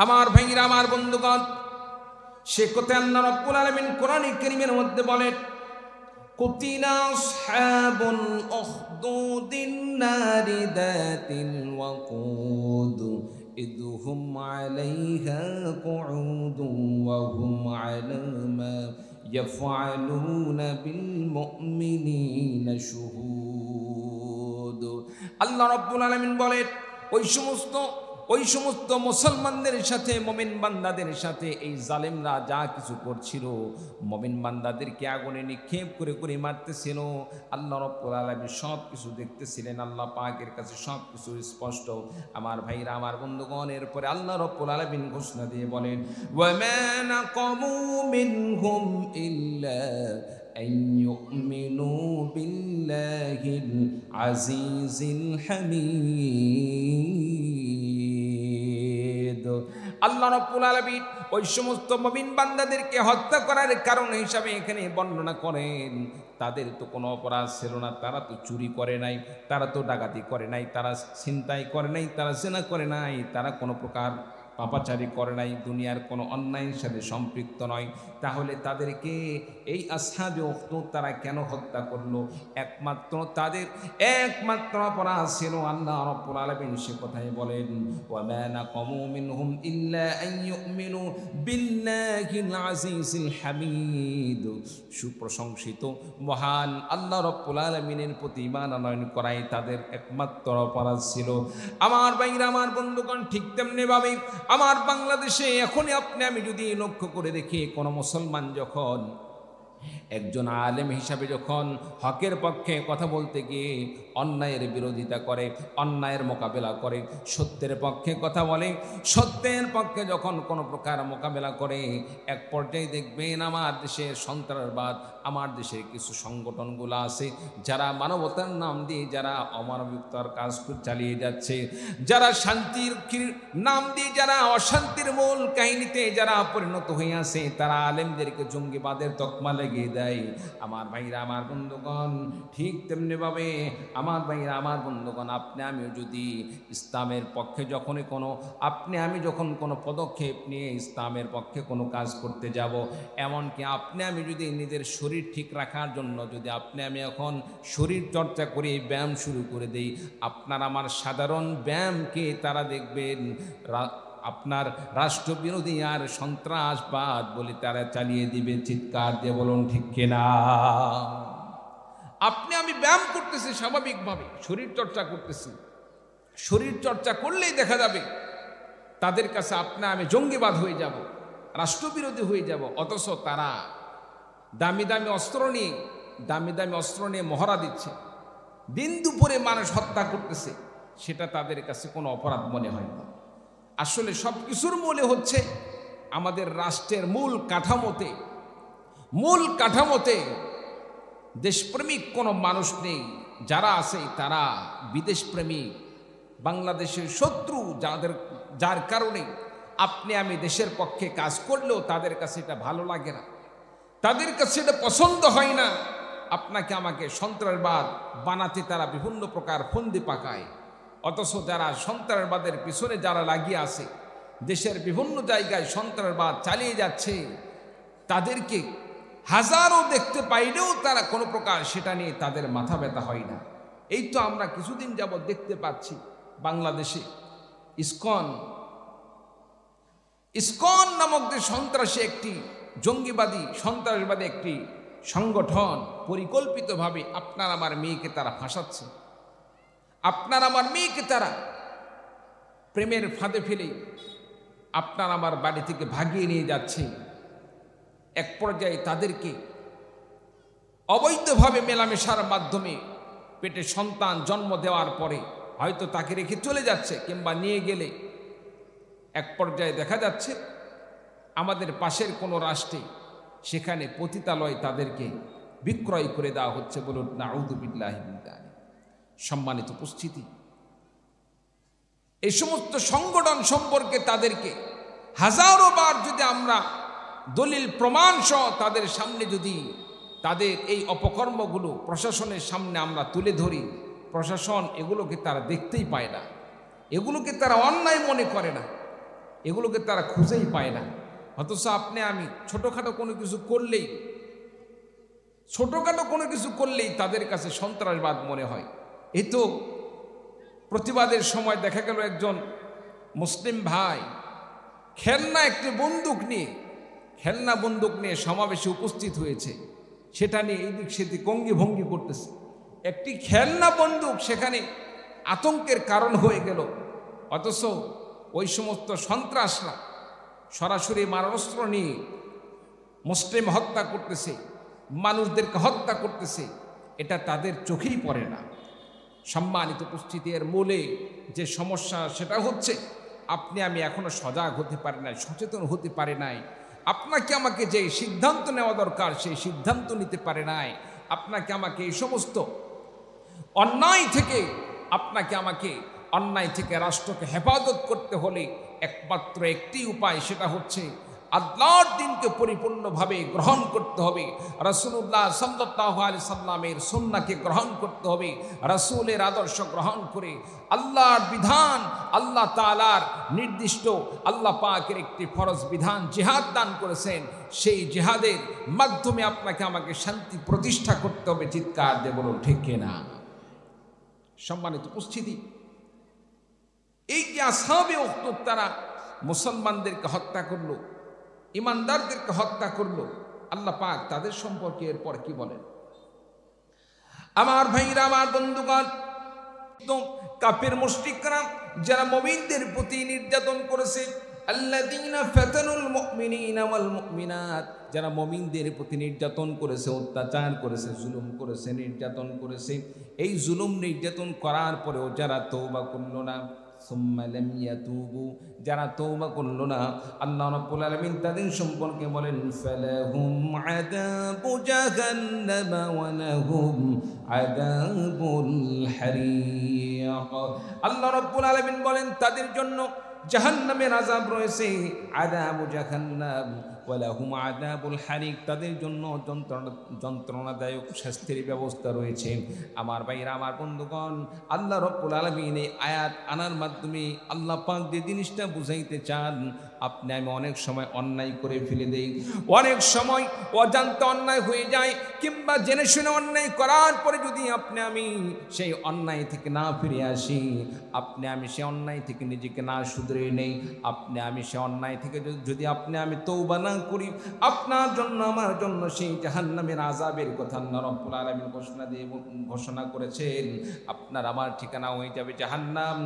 Speaker 1: আমার ভাইরা, আমার বন্ধুগণ, সে কথা আল্লাহ রাব্বুল আলামিন কোরআনে কারীমের মধ্যে বলেন, কুতিলা আসহাবুল উখদুদিন নারি দাতিল ওয়াকুদ ইদহুম আলাইহা কুউদুন ওয়া হুম আলা মা ইয়াফআলুনা বিল মুমিনিনা শুহুদ। আল্লাহ রাব্বুল আলামিন বলেন, ওই সমস্ত মুসলমানদের সাথে, মুমিন বান্দাদের সাথে এই জালেমরা যা কিছু করছিল, মুমিন বান্দাদেরকে আগুনে নিক্ষেপ করে করে মারতেছিল, আল্লাহ রাব্বুল আলামিন সব কিছু দেখতেছিলেন। আল্লাহ পাকের কাছে সব কিছু স্পষ্ট। আমার ভাইরা, আমার বন্ধুগণ, এরপরে আল্লাহ রাব্বুল আলামিন ঘোষণা দিয়ে বলেন, ওয়া মা নাকামু মিনহুম ইল্লা আন ইউমিনু বিল্লাহিল আজিজিল হামিদ। আল্লাহ রাব্বুল আলামিন ওই সমস্ত মুমিন বান্দাদেরকে হত্যা করার কারণ হিসাবে এখানে বর্ণনা করেন, তাদের তো কোনো অপরাধ ছিল না, তারা তো চুরি করে নাই, তারা তো ডাকাতি করে নাই, তারা ছিনতাই করে নাই, তারা জিনা করে নাই, তারা কোনো প্রকার পাপাচারি করে নাই, দুনিয়ার কোনো অন্যায়ের সাথে সম্পৃক্ত নয়। তাহলে তাদেরকে এই আসহাবে উখদুদ তারা কেন হত্যা করলো? তাদের একমাত্র অপরাধ ছিল, আল্লাহ রাব্বুল আলামিন সে কথাই বলেন, ওয়া মা নাকামু মিনহুম ইল্লা আন ইউমিনু বিল্লাহিল আজিজিল হামিদ। সুপ্রশংসিত মহান আল্লাহ রাব্বুল আলামিনের প্রতি ঈমান আনয়ন করাই তাদের একমাত্র অপরাধ ছিল। আমার ভাইরা, আমার বন্ধুগণ, ঠিক তেমনি ভাবে আমার বাংলাদেশে এখনই আমি যদি লক্ষ্য করে দেখি, কোনো মুসলমান যখন একজন আলেম হিসাবে যখন হকের পক্ষে কথা বলতে গিয়ে অন্যায়ের বিরোধিতা করে, অন্যায়ের মোকাবেলা করে, সত্যের পক্ষে কথা বলে, সত্যের পক্ষে যখন কোনো প্রকার মোকাবেলা করে, এক পর্যায়ে দেখবেন আমার দেশের সন্ত্রাসবাদ, আমার দেশের কিছু সংগঠনগুলো আছে যারা মানবতার নাম দিয়ে যারা অমানবিকতার কাজ চালিয়ে যাচ্ছে, যারা শান্তির নাম দিয়ে যারা অশান্তির মূল কাহিনীতে যারা পরিণত হয়ে আছে, তারা আলেমদেরকে জঙ্গিবাদের তকমা লেগে দেয়। আমার ভাইরা, আমার বন্ধুগণ, ঠিক তেমনিভাবে আমার ভাইরা, আমার বন্ধুগণ, আপনি আমিও যদি ইসলামের পক্ষে যখনই কোনো আপনি আমি যখন কোনো পদক্ষেপ নিয়ে ইসলামের পক্ষে কোনো কাজ করতে যাব, এমনকি আপনি আমি যদি নিজের শরীর ঠিক রাখার জন্য যদি আপনি আমি এখন শরীর চর্চা করে ব্যায়াম শুরু করে দেই, আপনার আমার সাধারণ ব্যায়ামকে তারা দেখবেন আপনার রাষ্ট্রবিরোধী আর সন্ত্রাসবাদ বলে তারা চালিয়ে দিবে। চিৎকার দিয়ে বলুন ঠিক কিনা? আপনি আমি ব্যায়াম করতেছি, স্বাভাবিকভাবে শরীর চর্চা করতেছি, শরীর চর্চা করলেই দেখা যাবে তাদের কাছে আপনি আমি জঙ্গিবাদ হয়ে যাব, রাষ্ট্রবিরোধী হয়ে যাব। অথচ তারা দামি দামি অস্ত্র নিয়ে মহড়া দিচ্ছে, দিন দুপুরে মানুষ হত্যা করতেছে, সেটা তাদের কাছে কোনো অপরাধ মনে হয় না। আসলে সব কিছুর মূলে হচ্ছে আমাদের রাষ্ট্রের মূল কাঠামোতে দেশপ্রেমিক কোনো মানুষ নেই। যারা আছে তারা বিদেশপ্রেমিক, বাংলাদেশের শত্রু, যার কারণে আপনি আমি দেশের পক্ষে কাজ করলেও তাদের কাছে এটা ভালো লাগে না, তাদের কাছে এটা পছন্দ হয় না। আপনাকে আমাকে সন্ত্রাসবাদ বানাতে তারা বিভিন্ন প্রকার ফন্দি পাকায়। অথচ যারা সন্ত্রাসবাদের পিছনে যারা লাগিয়ে আছে, দেশের বিভিন্ন জায়গায় সন্ত্রাসবাদ চালিয়ে যাচ্ছে, তাদেরকে হাজারো দেখতে পাইলেও তারা কোনো প্রকার সেটা নিয়ে তাদের মাথা ব্যথা হয় না। এই তো আমরা কিছুদিন যাবৎ দেখতে পাচ্ছি বাংলাদেশে ইসকন নামক যে সন্ত্রাসী একটি সন্ত্রাসবাদী একটি সংগঠন পরিকল্পিতভাবে আপনার আমার মেয়েকে তারা ফাঁসাচ্ছে, আপনার আমার মেয়েকে তারা প্রেমের ফাঁদে ফেলে আপনার আমার বাড়ি থেকে ভাগিয়ে নিয়ে যাচ্ছে। এক পর্যায়ে তাদেরকে অবৈধভাবে মেলামেশার মাধ্যমে পেটে সন্তান জন্ম দেওয়ার পরে হয়তো তাকে রেখে চলে যাচ্ছে, কিংবা নিয়ে গেলে এক পর্যায়ে দেখা যাচ্ছে আমাদের পাশের কোনো রাষ্ট্রে সেখানে পতিতালয় তাদেরকে বিক্রয় করে দেওয়া হচ্ছে। বলুন নাউযু বিল্লাহি মিন যালিক। সম্মানিত উপস্থিতি, এই সমস্ত সংগঠন সম্পর্কে তাদেরকে হাজারো বার যদি আমরা দলিল প্রমাণ সহ তাদের সামনে যদি তাদের এই অপকর্মগুলো প্রশাসনের সামনে আমরা তুলে ধরি, প্রশাসন এগুলোকে তারা দেখতেই পায় না, এগুলোকে তারা অন্যায় মনে করে না, এগুলোকে তারা খুঁজেই পায় না। অথচ আপনি আমি ছোটোখাটো কোনো কিছু করলেই তাদের কাছে সন্ত্রাসবাদ মনে হয়। এই তো প্রতিবাদের সময় দেখা গেল একজন মুসলিম ভাই খেলনা বন্দুক নিয়ে সমাবেশে উপস্থিত হয়েছে, সেটা নিয়ে এইদিক সেদিক ভঙ্গি করতেছে। একটি খেলনা বন্দুক সেখানে আতঙ্কের কারণ হয়ে গেল, অথচ ওই সমস্ত সন্ত্রাসরা সরাসরি মারণাস্ত্র নিয়ে মুসলিম হত্যা করতেছে, মানুষদেরকে হত্যা করতেছে, এটা তাদের চোখেই পড়ে না। সম্মানিত উপস্থিতি, এর মূলে যে সমস্যা সেটা হচ্ছে আপনি আমি এখনো সজাগ হতে পারি নাই, সচেতন হতে পারি নাই। আপনাকে আমাকে যে সিদ্ধান্ত নেওয়া দরকার সেই সিদ্ধান্ত নিতে পারে নাই। আপনাকে আমাকে এই সমস্ত অন্যায় থেকে রাষ্ট্রকে হেফাজত করতে হলে একমাত্র একটি উপায়, সেটা হচ্ছে আল্লাহর দ্বীনকে পরিপূর্ণভাবে গ্রহণ করতে হবে, রাসূলুল্লাহ সাল্লাল্লাহু আলাইহি সাল্লামের সুন্নাহকে গ্রহণ করতে হবে। রাসূলের আদর্শ গ্রহণ করে আল্লাহর বিধান, আল্লাহ তাআলার নির্দিষ্ট আল্লাহ পাকের একটি ফরজ বিধান জিহাদ দান করেছেন, সেই জিহাদের মাধ্যমে আপনাকে আমাকে শান্তি প্রতিষ্ঠা করতে হবে। চিৎকার দিয়ে বলুন ঠিক কিনা? সম্মানিত উপস্থিতি, এই যে আসহাবে উখদুদ তারা মুসলমানদেরকে হত্যা করলো, ইমানদারদেরকে হত্যা করলো, আল্লাহ পাক তাদের সম্পর্কে এরপর কি বলেন? আমার ভাইরা, আমার বন্ধুগণ, কাফের মুশরিকরা যারা মুমিনদের প্রতি নির্যাতন করেছে, আল্লাযীনা ফাতানুল মুমিনিনা ওয়াল মুমিনাত, যারা মুমিনদের প্রতি নির্যাতন করেছে, অত্যাচার করেছে, জুলুম করেছে, নির্যাতন করেছে, এই জুলুম নির্যাতন করার পরেও যারা তওবা করল না, সুম্মা লাম ইয়াতুবু, যারা তওবা করল না, আল্লাহ রাব্বুল আলামিন তাদের সম্পর্কে বলেন ফালাহুম আযাবু জাহান্নাম ওয়া লাহুম আযাবুল হারিক। আল্লাহ রাব্বুল আলামিন বলেন তাদের জন্য জাহান্নামের আযাব রয়েছে, আযাবু জাহান্নাম ওয়া লাহুম আযাবুল হারিক, তাদের জন্য যন্ত্রণাদায়ক শাস্তির ব্যবস্থা রয়েছে। আমার ভাইরা, আমার বন্ধুগণ, আল্লাহ রাব্বুল আলামিন এই আয়াত আনার মাধ্যমে আল্লাহ পাক যে জিনিসটা বুঝাইতে চান, আপনি আমি অনেক সময় অন্যায় করে ফেলে দেই, অনেক সময় অজান্তে অন্যায় হয়ে যায়, কিংবা জেনে শুনে অন্যায় করার পরে যদি আপনি আমি সেই অন্যায় থেকে না ফিরে আসি, আপনি আমি সেই অন্যায় থেকে নিজেকে না শুধরে নেই, আপনি আমি সেই অন্যায় থেকে যদি আপনি আমি তওবা না করি, আপনার জন্য আমার জন্য সেই জাহান্নামের আযাবের কথা আল্লাহ রাব্বুল আলামিন ঘোষণা করেছেন। আপনার আমার ঠিকানা হয়ে যাবে জাহান্নাম।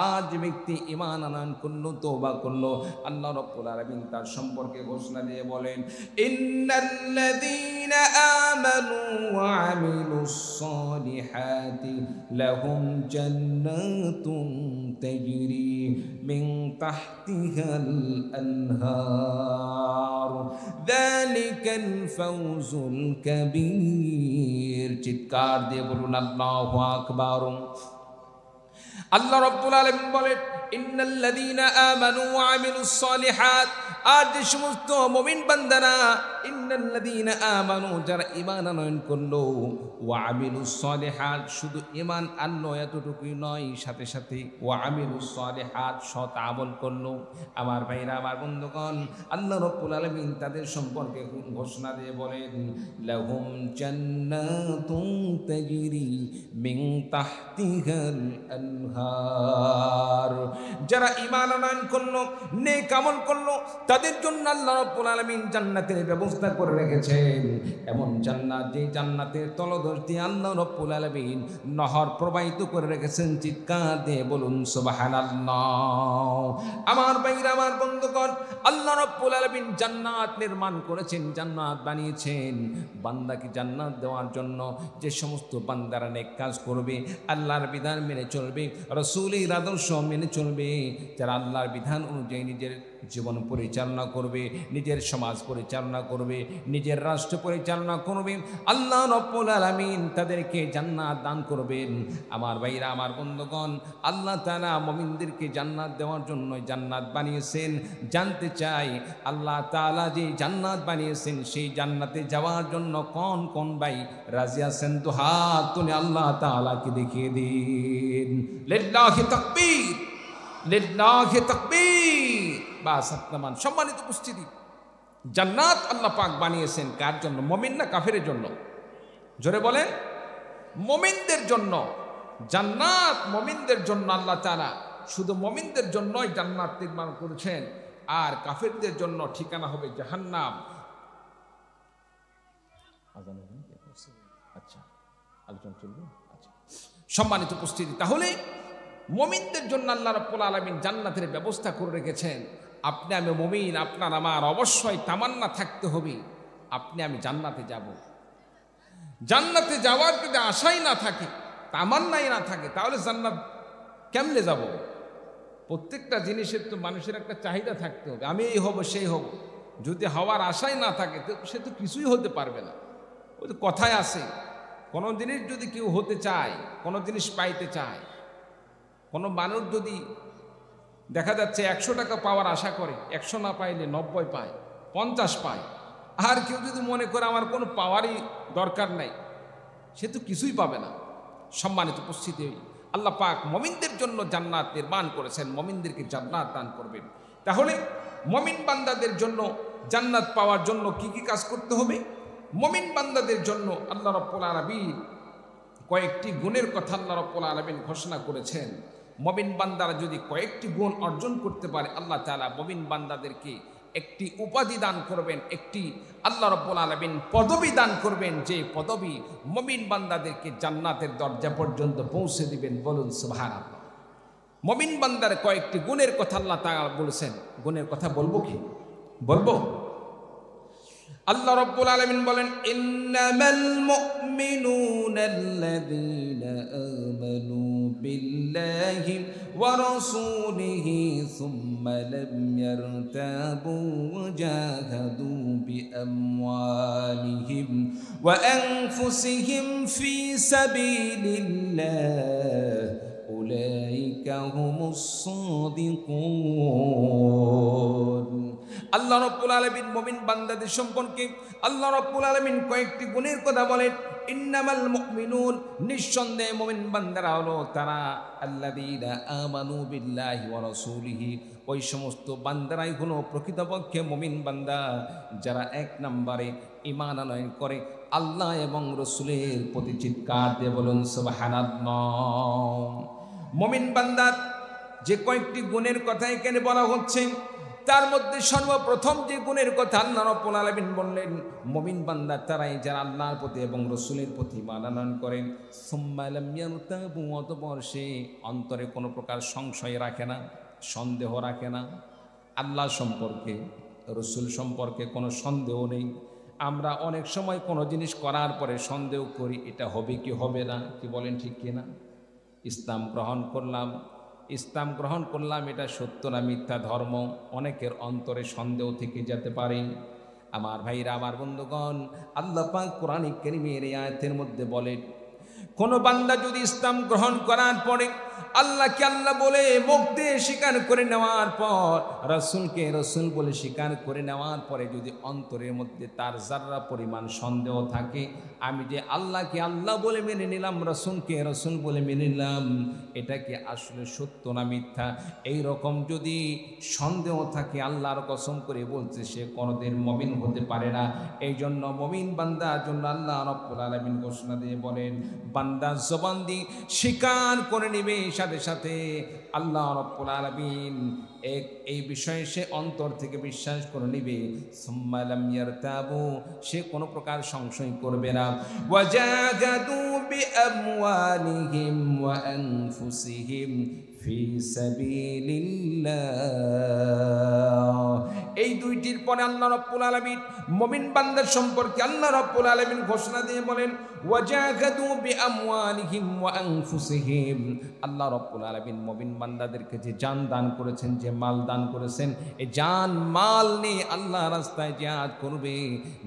Speaker 1: আজ যে ব্যক্তি ঈমান আনয়ন করলো, তওবা করলো, আল্লাহ রাব্বুল আলামিন তার সম্পর্কে ঘোষণা দিয়ে বলেন ইন্নাল্লাযীনা আমানু ওয়া আমিলুস সালিহাতি লাহুম জান্নাতুন তাজরি মিন তাহতিহাল আনহার যালিকাল ফাওজুল কাবীর। চিৎকার দিয়ে বলুন আল্লাহু আকবার। আল্লাহ রাব্বুল আলামিন বলেন ইন্নাল্লাযীনা আমানু ওয়া আমিলুস সালিহাত, আর যে সমস্ত মুমিন বান্দারা, ইন্নাল্লাযীনা আমানু, যারা ঈমান আনয়ন করলো, ওয়া আমিলুস সালিহাত, শুধু ঈমান আনলো এতটুকুই নয়, সাথে সাথে ওয়া আমিলুস সালিহাত, সৎ আমল করলো। আমার ভাইরা, আমার বন্ধুগণ, আল্লাহ রাব্বুল আলামিন তাদের সম্পর্কে ঘোষণা দিয়ে বলেন লাহুম জান্নাতুন তাজরি মিন তাহতিহাল আনহার, যারা ঈমান আনয়ন করলো, নেক আমল করলো, তাদের জন্য আল্লাহ রাব্বুল আলামিন জান্নাতের ব্যবস্থা করে রেখেছেন। এমন জান্নাত, যে জান্নাতের তলদেশ দিয়ে আল্লাহ রাব্বুল আলামিন নহর প্রবাহিত করে রেখেছেন। চিৎকার দিয়ে বলুন সুবহানাল্লাহ। আমার ভাইরা, আমার বন্ধুগণ, আল্লাহ রাব্বুল আলামিন জান্নাত নির্মাণ করেছেন, জান্নাত বানিয়েছেন বান্দাকে জান্নাত দেওয়ার জন্য। যে সমস্ত বান্দারা নেক কাজ করবে, আল্লাহর বিধান মেনে চলবে, রাসূলের আদর্শ মেনে চলবে, যারা আল্লাহর বিধান অনুযায়ী নিজের জীবন পরিচালনা করবে, নিজের সমাজ পরিচালনা করবে, নিজের রাষ্ট্র পরিচালনা করবে, আল্লাহ রাব্বুল আলামিন তাদেরকে জান্নাত দান করবেন। আমার ভাইরা, আমার বন্ধুগণ, আল্লাহ তাআলা মুমিনদেরকে জান্নাত দেওয়ার জন্য জান্নাত বানিয়েছেন। জানতে চাই আল্লাহ তাআলা যে জান্নাত বানিয়েছেন, সেই জান্নাতে যাওয়ার জন্য কোন কোন ভাই রাজি আছেন? তো হাত তুলে আল্লাহ তাআলাকে দেখিয়ে দিন। লিল্লাহি তাকবীর, লিল্লাহি তাকবীর। বাস আপনামান। সম্মানিত উপস্থিতি, জান্নাত আল্লাহ পাক বানিয়েছেন কার জন্য? মুমিন না কাফেরের জন্য? জোরে বলেন। মুমিনদের জন্য জান্নাত, মুমিনদের জন্য আল্লাহ তাআলা শুধু মুমিনদের জন্যই জান্নাত নির্মাণ করেছেন, আর কাফেরদের জন্য ঠিকানা হবে জাহান্নাম। আচ্ছা, আলোচনা চলবে। আচ্ছা, সম্মানিত উপস্থিতি, তাহলে মুমিনদের জন্য আল্লাহ রাব্বুল আলামিন জান্নাতের ব্যবস্থা করে রেখেছেন। আপনি আমি মুমিন, আপনার আমার অবশ্যই তামান্না থাকতে হবে আপনি আমি জান্নাতে যাব। জান্নাতে যাওয়ার যদি আশাই না থাকে, তামান্নাই না থাকে, তাহলে জান্নাত কেমনে যাব? প্রত্যেকটা জিনিসের তো মানুষের একটা চাহিদা থাকতে হবে, আমি এই হব সেই হব। যদি হওয়ার আশাই না থাকে তো সে তো কিছুই হতে পারবে না। ওই তো কথায় আছে, কোনো জিনিস যদি কেউ হতে চায়, কোনো জিনিস পাইতে চায়, কোনো মানুষ যদি দেখা যাচ্ছে 100 টাকা পাওয়ার আশা করে, 100 না পাইলে 90 পায়, 50 পায়, আর কেউ যদি মনে করে আমার কোনো পাওয়ারই দরকার নাই, সে তো কিছুই পাবে না। সম্মানিত উপস্থিতি, আল্লাহ পাক মুমিনদের জন্য জান্নাত নির্মাণ করেছেন, মুমিনদেরকে জান্নাত দান করবেন। তাহলে মুমিন বান্দাদের জন্য জান্নাত পাওয়ার জন্য কি কি কাজ করতে হবে? মুমিন বান্দাদের জন্য আল্লাহ রাব্বুল আলামিন কয়েকটি গুণের কথা আল্লাহ রাব্বুল আলামিন ঘোষণা করেছেন। মুমিন বান্দারা যদি কয়েকটি গুণ অর্জন করতে পারে, আল্লাহ তাআলা মুমিন বান্দাদেরকে একটি উপাধি দান করবেন, একটি আল্লাহ রাব্বুল আলামিন পদবি দান করবেন, যে পদবি মুমিন বান্দাদেরকে জান্নাতের দরজা পর্যন্ত পৌঁছে দিবেন। বলুন সুবহানাল্লাহ। মুমিন বান্দার কয়েকটি গুণের কথা আল্লাহ তাআলা বলেছেন। গুণের কথা বলবো কি? বলবো। আল্লাহ রাব্বুল আলামিন বলেন, ইন্নামাল মুমিনুনাল্লাযীনা আমানু বিল্লাহি ওয়া রাসূলিহি সুম্মা লাম ইয়ারতাবু ওয়া জাহাদু বিআমওয়ালিহিম ওয়া আনফুসিহিম ফি সাবিলিল্লাহ উলাইকা হুমুস সাদিকুন। আল্লাহ রাব্বুল আলামিন মুমিন বান্দাদের সম্পর্কে আল্লাহ রাব্বুল আলামিন কয়েকটি গুণের কথা বলেন। ইন্নামাল মুমিনুন, নিঃসন্দেহে মুমিন বান্দারা হলো তারা আল্লাযীনা আমানু বিল্লাহি ওয়া রাসূলিহি, ওই সমস্ত বান্দারাই হলো প্রকৃতপক্ষে মুমিন বান্দা যারা এক নম্বরে ঈমান আনয়ন করে আল্লাহ এবং রাসূলের প্রতি। চিৎকার দিয়ে বলুন সুবহানাল্লাহ। মুমিন বান্দার যে কয়েকটি গুণের কথা এখানে বলা হচ্ছে, তার মধ্যে সর্বপ্রথম যে গুণের কথা আল্লাহ রাব্বুল আলামিন বললেন, মুমিন বান্দা তারাই যারা আল্লাহর প্রতি এবং রাসূলের প্রতি ঈমান আনয়ন করেন। সুম্মা লাম ইয়ারতাবু, অতঃপর সে অন্তরে কোনো প্রকার সংশয় রাখে না, সন্দেহ রাখে না। আল্লাহ সম্পর্কে, রাসূল সম্পর্কে কোনো সন্দেহ নেই। আমরা অনেক সময় কোনো জিনিস করার পরে সন্দেহ করি, এটা হবে কি হবে না, কি বলেন ঠিক কিনা? ইসলাম গ্রহণ করলাম, এটা সত্য না মিথ্যা ধর্ম, অনেকের অন্তরে সন্দেহ থেকে যেতে পারে। আমার ভাইরা, আমার বন্ধুগণ, আল্লাহ পাক কোরআনে কারীমের এই আয়াতের মধ্যে বলেন, কোন বান্দা যদি ইসলাম গ্রহণ করার পরে আল্লাহকে আল্লাহ বলে মুখ দিয়ে স্বীকার করে নেওয়ার পর, রাসূলকে রাসূল বলে স্বীকার করে নেওয়ার পরে যদি অন্তরের মধ্যে তার যাররা পরিমাণ সন্দেহ থাকে, আমি যে আল্লাহকে আল্লাহ বলে মেনে নিলাম, রাসূলকে রাসূল বলে মেনে নিলাম, এটা কি আসলে সত্য না মিথ্যা, এই রকম যদি সন্দেহ থাকে, আল্লাহর কসম করে বলছে সে কোনোদিন মুমিন হতে পারে না। এই জন্য মুমিন বান্দার জন্য আল্লাহ রাব্বুল আলামিন ঘোষণা দিয়ে বলেন, বান্দা জবান দিয়ে স্বীকার করে নিবে, সাথে সাথে আল্লাহ রাব্বুল আলামিন এই বিষয়ে সে অন্তর থেকে বিশ্বাস করে নিবে। সুম্মা লাম ইয়ারতাবু, সে কোনো প্রকার সংশয় করবে না। ওয়াজাহাদু বিআমওয়ালিহিম ওয়া আনফুসিহিম ফি সাবিলিল্লাহ। এই দুইটির পরে আল্লাহ রাব্বুল আলামিন মুমিন বান্দার সম্পর্কে আল্লাহ রাব্বুল আলামিন ঘোষণা দিয়ে বলেন, ওয়াজাহাদু বিআমওয়ালিহিম ওয়া আনফুসিহিম। আল্লাহ রাব্বুল আলামিন মুমিন বান্দাদেরকে যে জান দান করেছেন, যে মাল দান করেছেন, এই জান মাল নিয়ে আল্লাহ রাস্তায় জিহাদ করবে,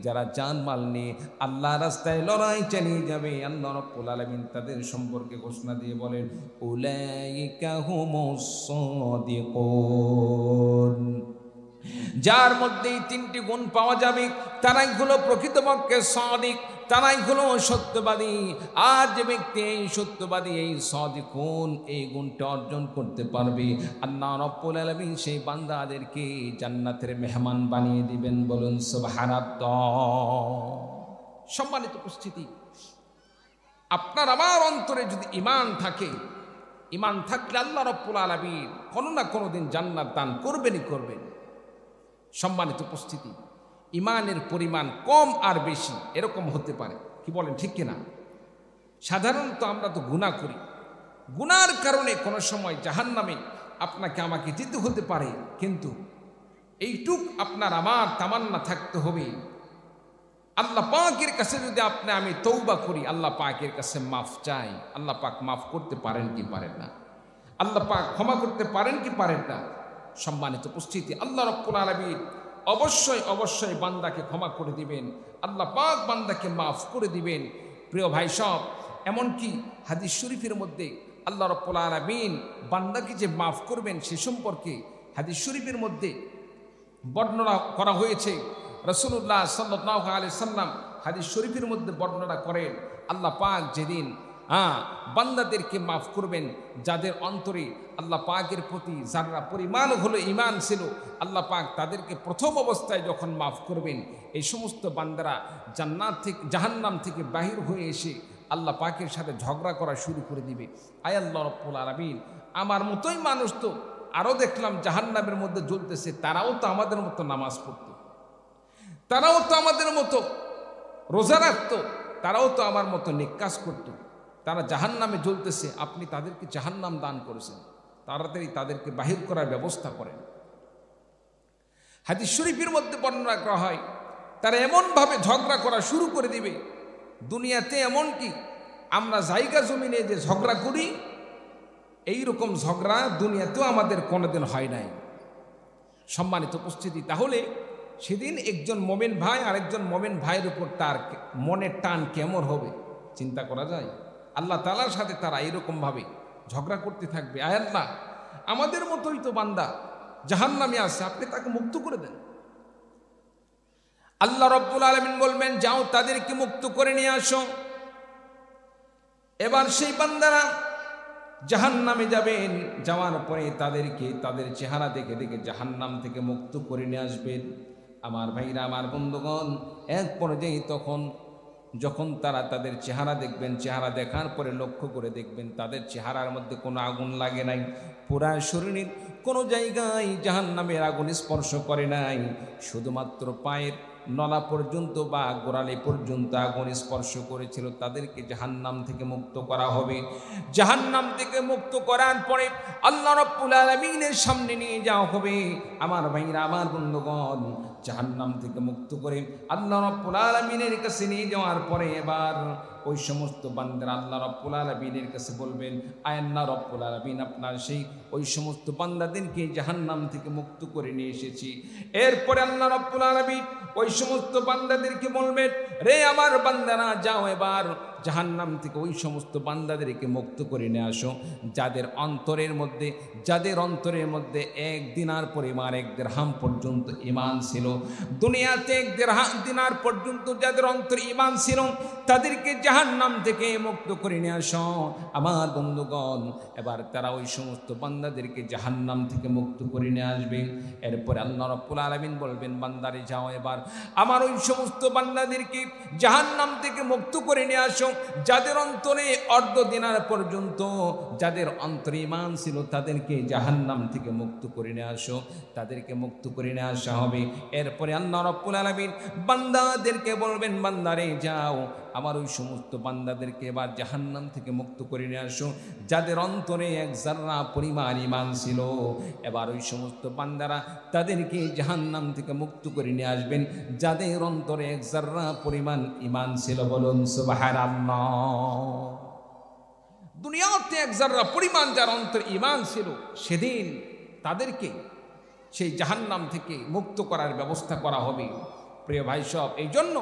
Speaker 1: যারা জান মাল নিয়ে আল্লাহ রাস্তায় লড়াই চালিয়ে যাবে, আল্লাহ রাব্বুল আলামিন তাদের সম্পর্কে ঘোষণা দিয়ে বলেন, উলাইকা হুমুস সাদিকুন। যার মধ্যে এই তিনটি গুণ পাওয়া যাবে, তারাই হলো প্রকৃতপক্ষে সাদিক, তারাই হলো সত্যবাদী। আর যে ব্যক্তি এই সত্যবাদী, এই সাদিকুন, এই গুণটা অর্জন করতে পারবে, আল্লাহ রাব্বুল আলামিন সেই বান্দাদেরকে জান্নাতের মেহমান বানিয়ে দিবেন। বলুন সুবহানাল্লাহ। সম্মানিত উপস্থিতি, আপনার আমার অন্তরে যদি ঈমান থাকে, ঈমান থাকলে আল্লাহ রাব্বুল আলামিন কোনো না কোনো দিন জান্নাত দান করবেনই করবেন। সম্মানিত উপস্থিতি, ঈমানের পরিমাণ কম আর বেশি এরকম হতে পারে, কি বলেন ঠিক কিনা? সাধারণত আমরা তো গুনাহ করি, গুনার কারণে কোনো সময় জাহান্নামে আপনাকে আমাকে যেতে হতে পারে, কিন্তু এইটুক আপনার আমার তামান্না থাকতে হবে, আল্লাহ পাকের কাছে যদি আমি তওবা করি, আল্লাহ পাকের কাছে মাফ চাই, আল্লাহ পাক মাফ করতে পারেন কি পারেন না, আল্লাহ পাক ক্ষমা করতে পারেন কি পারেন না। সম্মানিত উপস্থিতি, আল্লাহ রাব্বুল আলামিন অবশ্যই বান্দাকে ক্ষমা করে দিবেন, আল্লাহ পাক বান্দাকে মাফ করে দিবেন। প্রিয় ভাই সব, এমনকি হাদিস শরীফের মধ্যে আল্লাহ রাব্বুল আলামিন বান্দাকে যে মাফ করবেন সে সম্পর্কে হাদিস শরীফের মধ্যে বর্ণনা করা হয়েছে। রাসূলুল্লাহ সাল্লাল্লাহু আলাইহি সাল্লাম হাদিস শরীফের মধ্যে বর্ণনা করেন, আল্লাহ পাক যেদিন বান্দাদেরকে মাফ করবেন, যাদের অন্তরে আল্লাহ পাকের প্রতি যারা পরিমাণ হলো ঈমান ছিল, আল্লাহ পাক তাদেরকে প্রথম অবস্থায় যখন মাফ করবেন, এই সমস্ত বান্দারা জান্নাত থেকে জাহান্নাম থেকে বাহির হয়ে এসে আল্লাহ পাকের সাথে ঝগড়া করা শুরু করে দিবে। আয় আল্লাহ রাব্বুল আলামিন, আমার মতোই মানুষ তো আরও দেখলাম জাহান্নামের মধ্যে জ্বলতেছে, তারাও তো আমাদের মতো নামাজ পড়ত, তারাও তো আমাদের মতো রোজা রাখত, তারাও তো আমার মতো নেক কাজ করত, তারা জাহান্নামে জ্বলতেছে, আপনি তাদেরকে জাহান্নাম দান করেছেন, তাড়াতাড়ি তাদেরকে বাহির করার ব্যবস্থা করেন। হাদিস শরীফের মধ্যে বর্ণনা করা হয়, তারা এমনভাবে ঝগড়া করা শুরু করে দিবে, দুনিয়াতে এমনকি আমরা জায়গা জমিনে যে ঝগড়া করি এইরকম ঝগড়া দুনিয়াতেও আমাদের কোনোদিন হয় নাই। সম্মানিত উপস্থিতি, তাহলে সেদিন একজন মোমেন ভাই আরেকজন মোমেন ভাইয়ের উপর তার মনের টান কেমন হবে চিন্তা করা যায়? আল্লাহ তাআলার সাথে তারা এরকমভাবে ঝগড়া করতে থাকবে। আয় আল্লাহ, আমাদের মতোই তো বান্দা জাহান্নামে আছে, আপনি তাকে মুক্ত করে দেন। আল্লাহ রাব্বুল আলামিন বলবেন, যাও তাদেরকে মুক্ত করে নিয়ে আসো। এবার সেই বান্দারা জাহান্নামে যাবেন, যাওয়ার পরে তাদেরকে তাদের চেহারা দেখে দেখে জাহান্নাম থেকে মুক্ত করে নিয়ে আসবেন। আমার ভাইরা, আমার বন্ধুগণ, এক পর্যায়ে যখন তারা তাদের চেহারা দেখবেন, চেহারা দেখার পরে লক্ষ্য করে দেখবেন তাদের চেহারার মধ্যে কোনো আগুন লাগে নাই, পুরা শরীরের কোনো জায়গায় জাহান্নামের আগুন স্পর্শ করে নাই, শুধুমাত্র পায়ের নলা পর্যন্ত বা গোড়ালি পর্যন্ত আগুন স্পর্শ করেছিল। তাদেরকে জাহান্নাম থেকে মুক্ত করা হবে। জাহান্নাম থেকে মুক্ত করার পরে আল্লাহ রাব্বুল আলামিনের সামনে নিয়ে যাওয়া হবে। আমার ভাইরা, আমার বন্ধুগণ, জাহান্নাম থেকে মুক্ত করে আল্লাহ রাব্বুল আলামিনের কাছে নিয়ে যাওয়ার পরে এবার ওই সমস্ত বান্দারা আল্লাহ রাব্বুল আলামিনের কাছে বলবেন, আল্লাহ রাব্বুল আলামিন, আপনার সেই ওই সমস্ত বান্দাদেরকে জাহান্নাম থেকে মুক্ত করে নিয়ে এসেছি। এরপরে আল্লাহ রাব্বুল আলামিন ওই সমস্ত বান্দাদেরকে বলবেন, রে আমার বান্দারা, যাও এবার জাহান্নাম থেকে ওই সমস্ত বান্দাদেরকে মুক্ত করে নিয়ে আসো যাদের অন্তরের মধ্যে এক দিনার পরিমাণ, এক দিরহাম পর্যন্ত ঈমান ছিল। দুনিয়াতে এক দিনার পর্যন্ত যাদের অন্তরে ঈমান ছিল তাদেরকে জাহান্নাম থেকে মুক্ত করে নিয়ে আসো। আমার বন্ধুগণ, এবার তারা ওই সমস্ত বান্দাদেরকে জাহান্নাম থেকে মুক্ত করে নিয়ে আসবে। এরপরে আল্লাহ রাব্বুল আলামিন বলবেন, বান্দারে যাও এবার আমার ওই সমস্ত বান্দাদেরকে জাহান্নাম থেকে মুক্ত করে নিয়ে আসো যাদের অন্তরে অর্ধ দিনার পর্যন্ত, যাদের অন্তরে ঈমান ছিল তাদেরকে জাহান্নাম থেকে মুক্ত করে নিয়ে আসো। তাদেরকে মুক্ত করে নিয়ে আসা হবে। এরপরে আল্লাহ রাব্বুল আলামিন বান্দাদেরকে বলবেন, বান্দারে যাও আমার ওই সমস্ত বান্দাদেরকে এবার জাহান্নাম থেকে মুক্ত করে নিয়ে আসো যাদের অন্তরে এক যাররা পরিমাণ ঈমান ছিল। এবার ওই সমস্ত বান্দারা তাদেরকে জাহান্নাম থেকে মুক্ত করে নিয়ে আসবেন যাদের অন্তরে এক যাররা পরিমাণ ঈমান ছিল। বলুন সুবহানাল্লাহ। দুনিয়াতে এক যাররা পরিমাণ যার অন্তরে ঈমান ছিল, সেদিন তাদেরকে সেই জাহান্নাম থেকে মুক্ত করার ব্যবস্থা করা হবে। প্রিয় ভাই সব, এই জন্য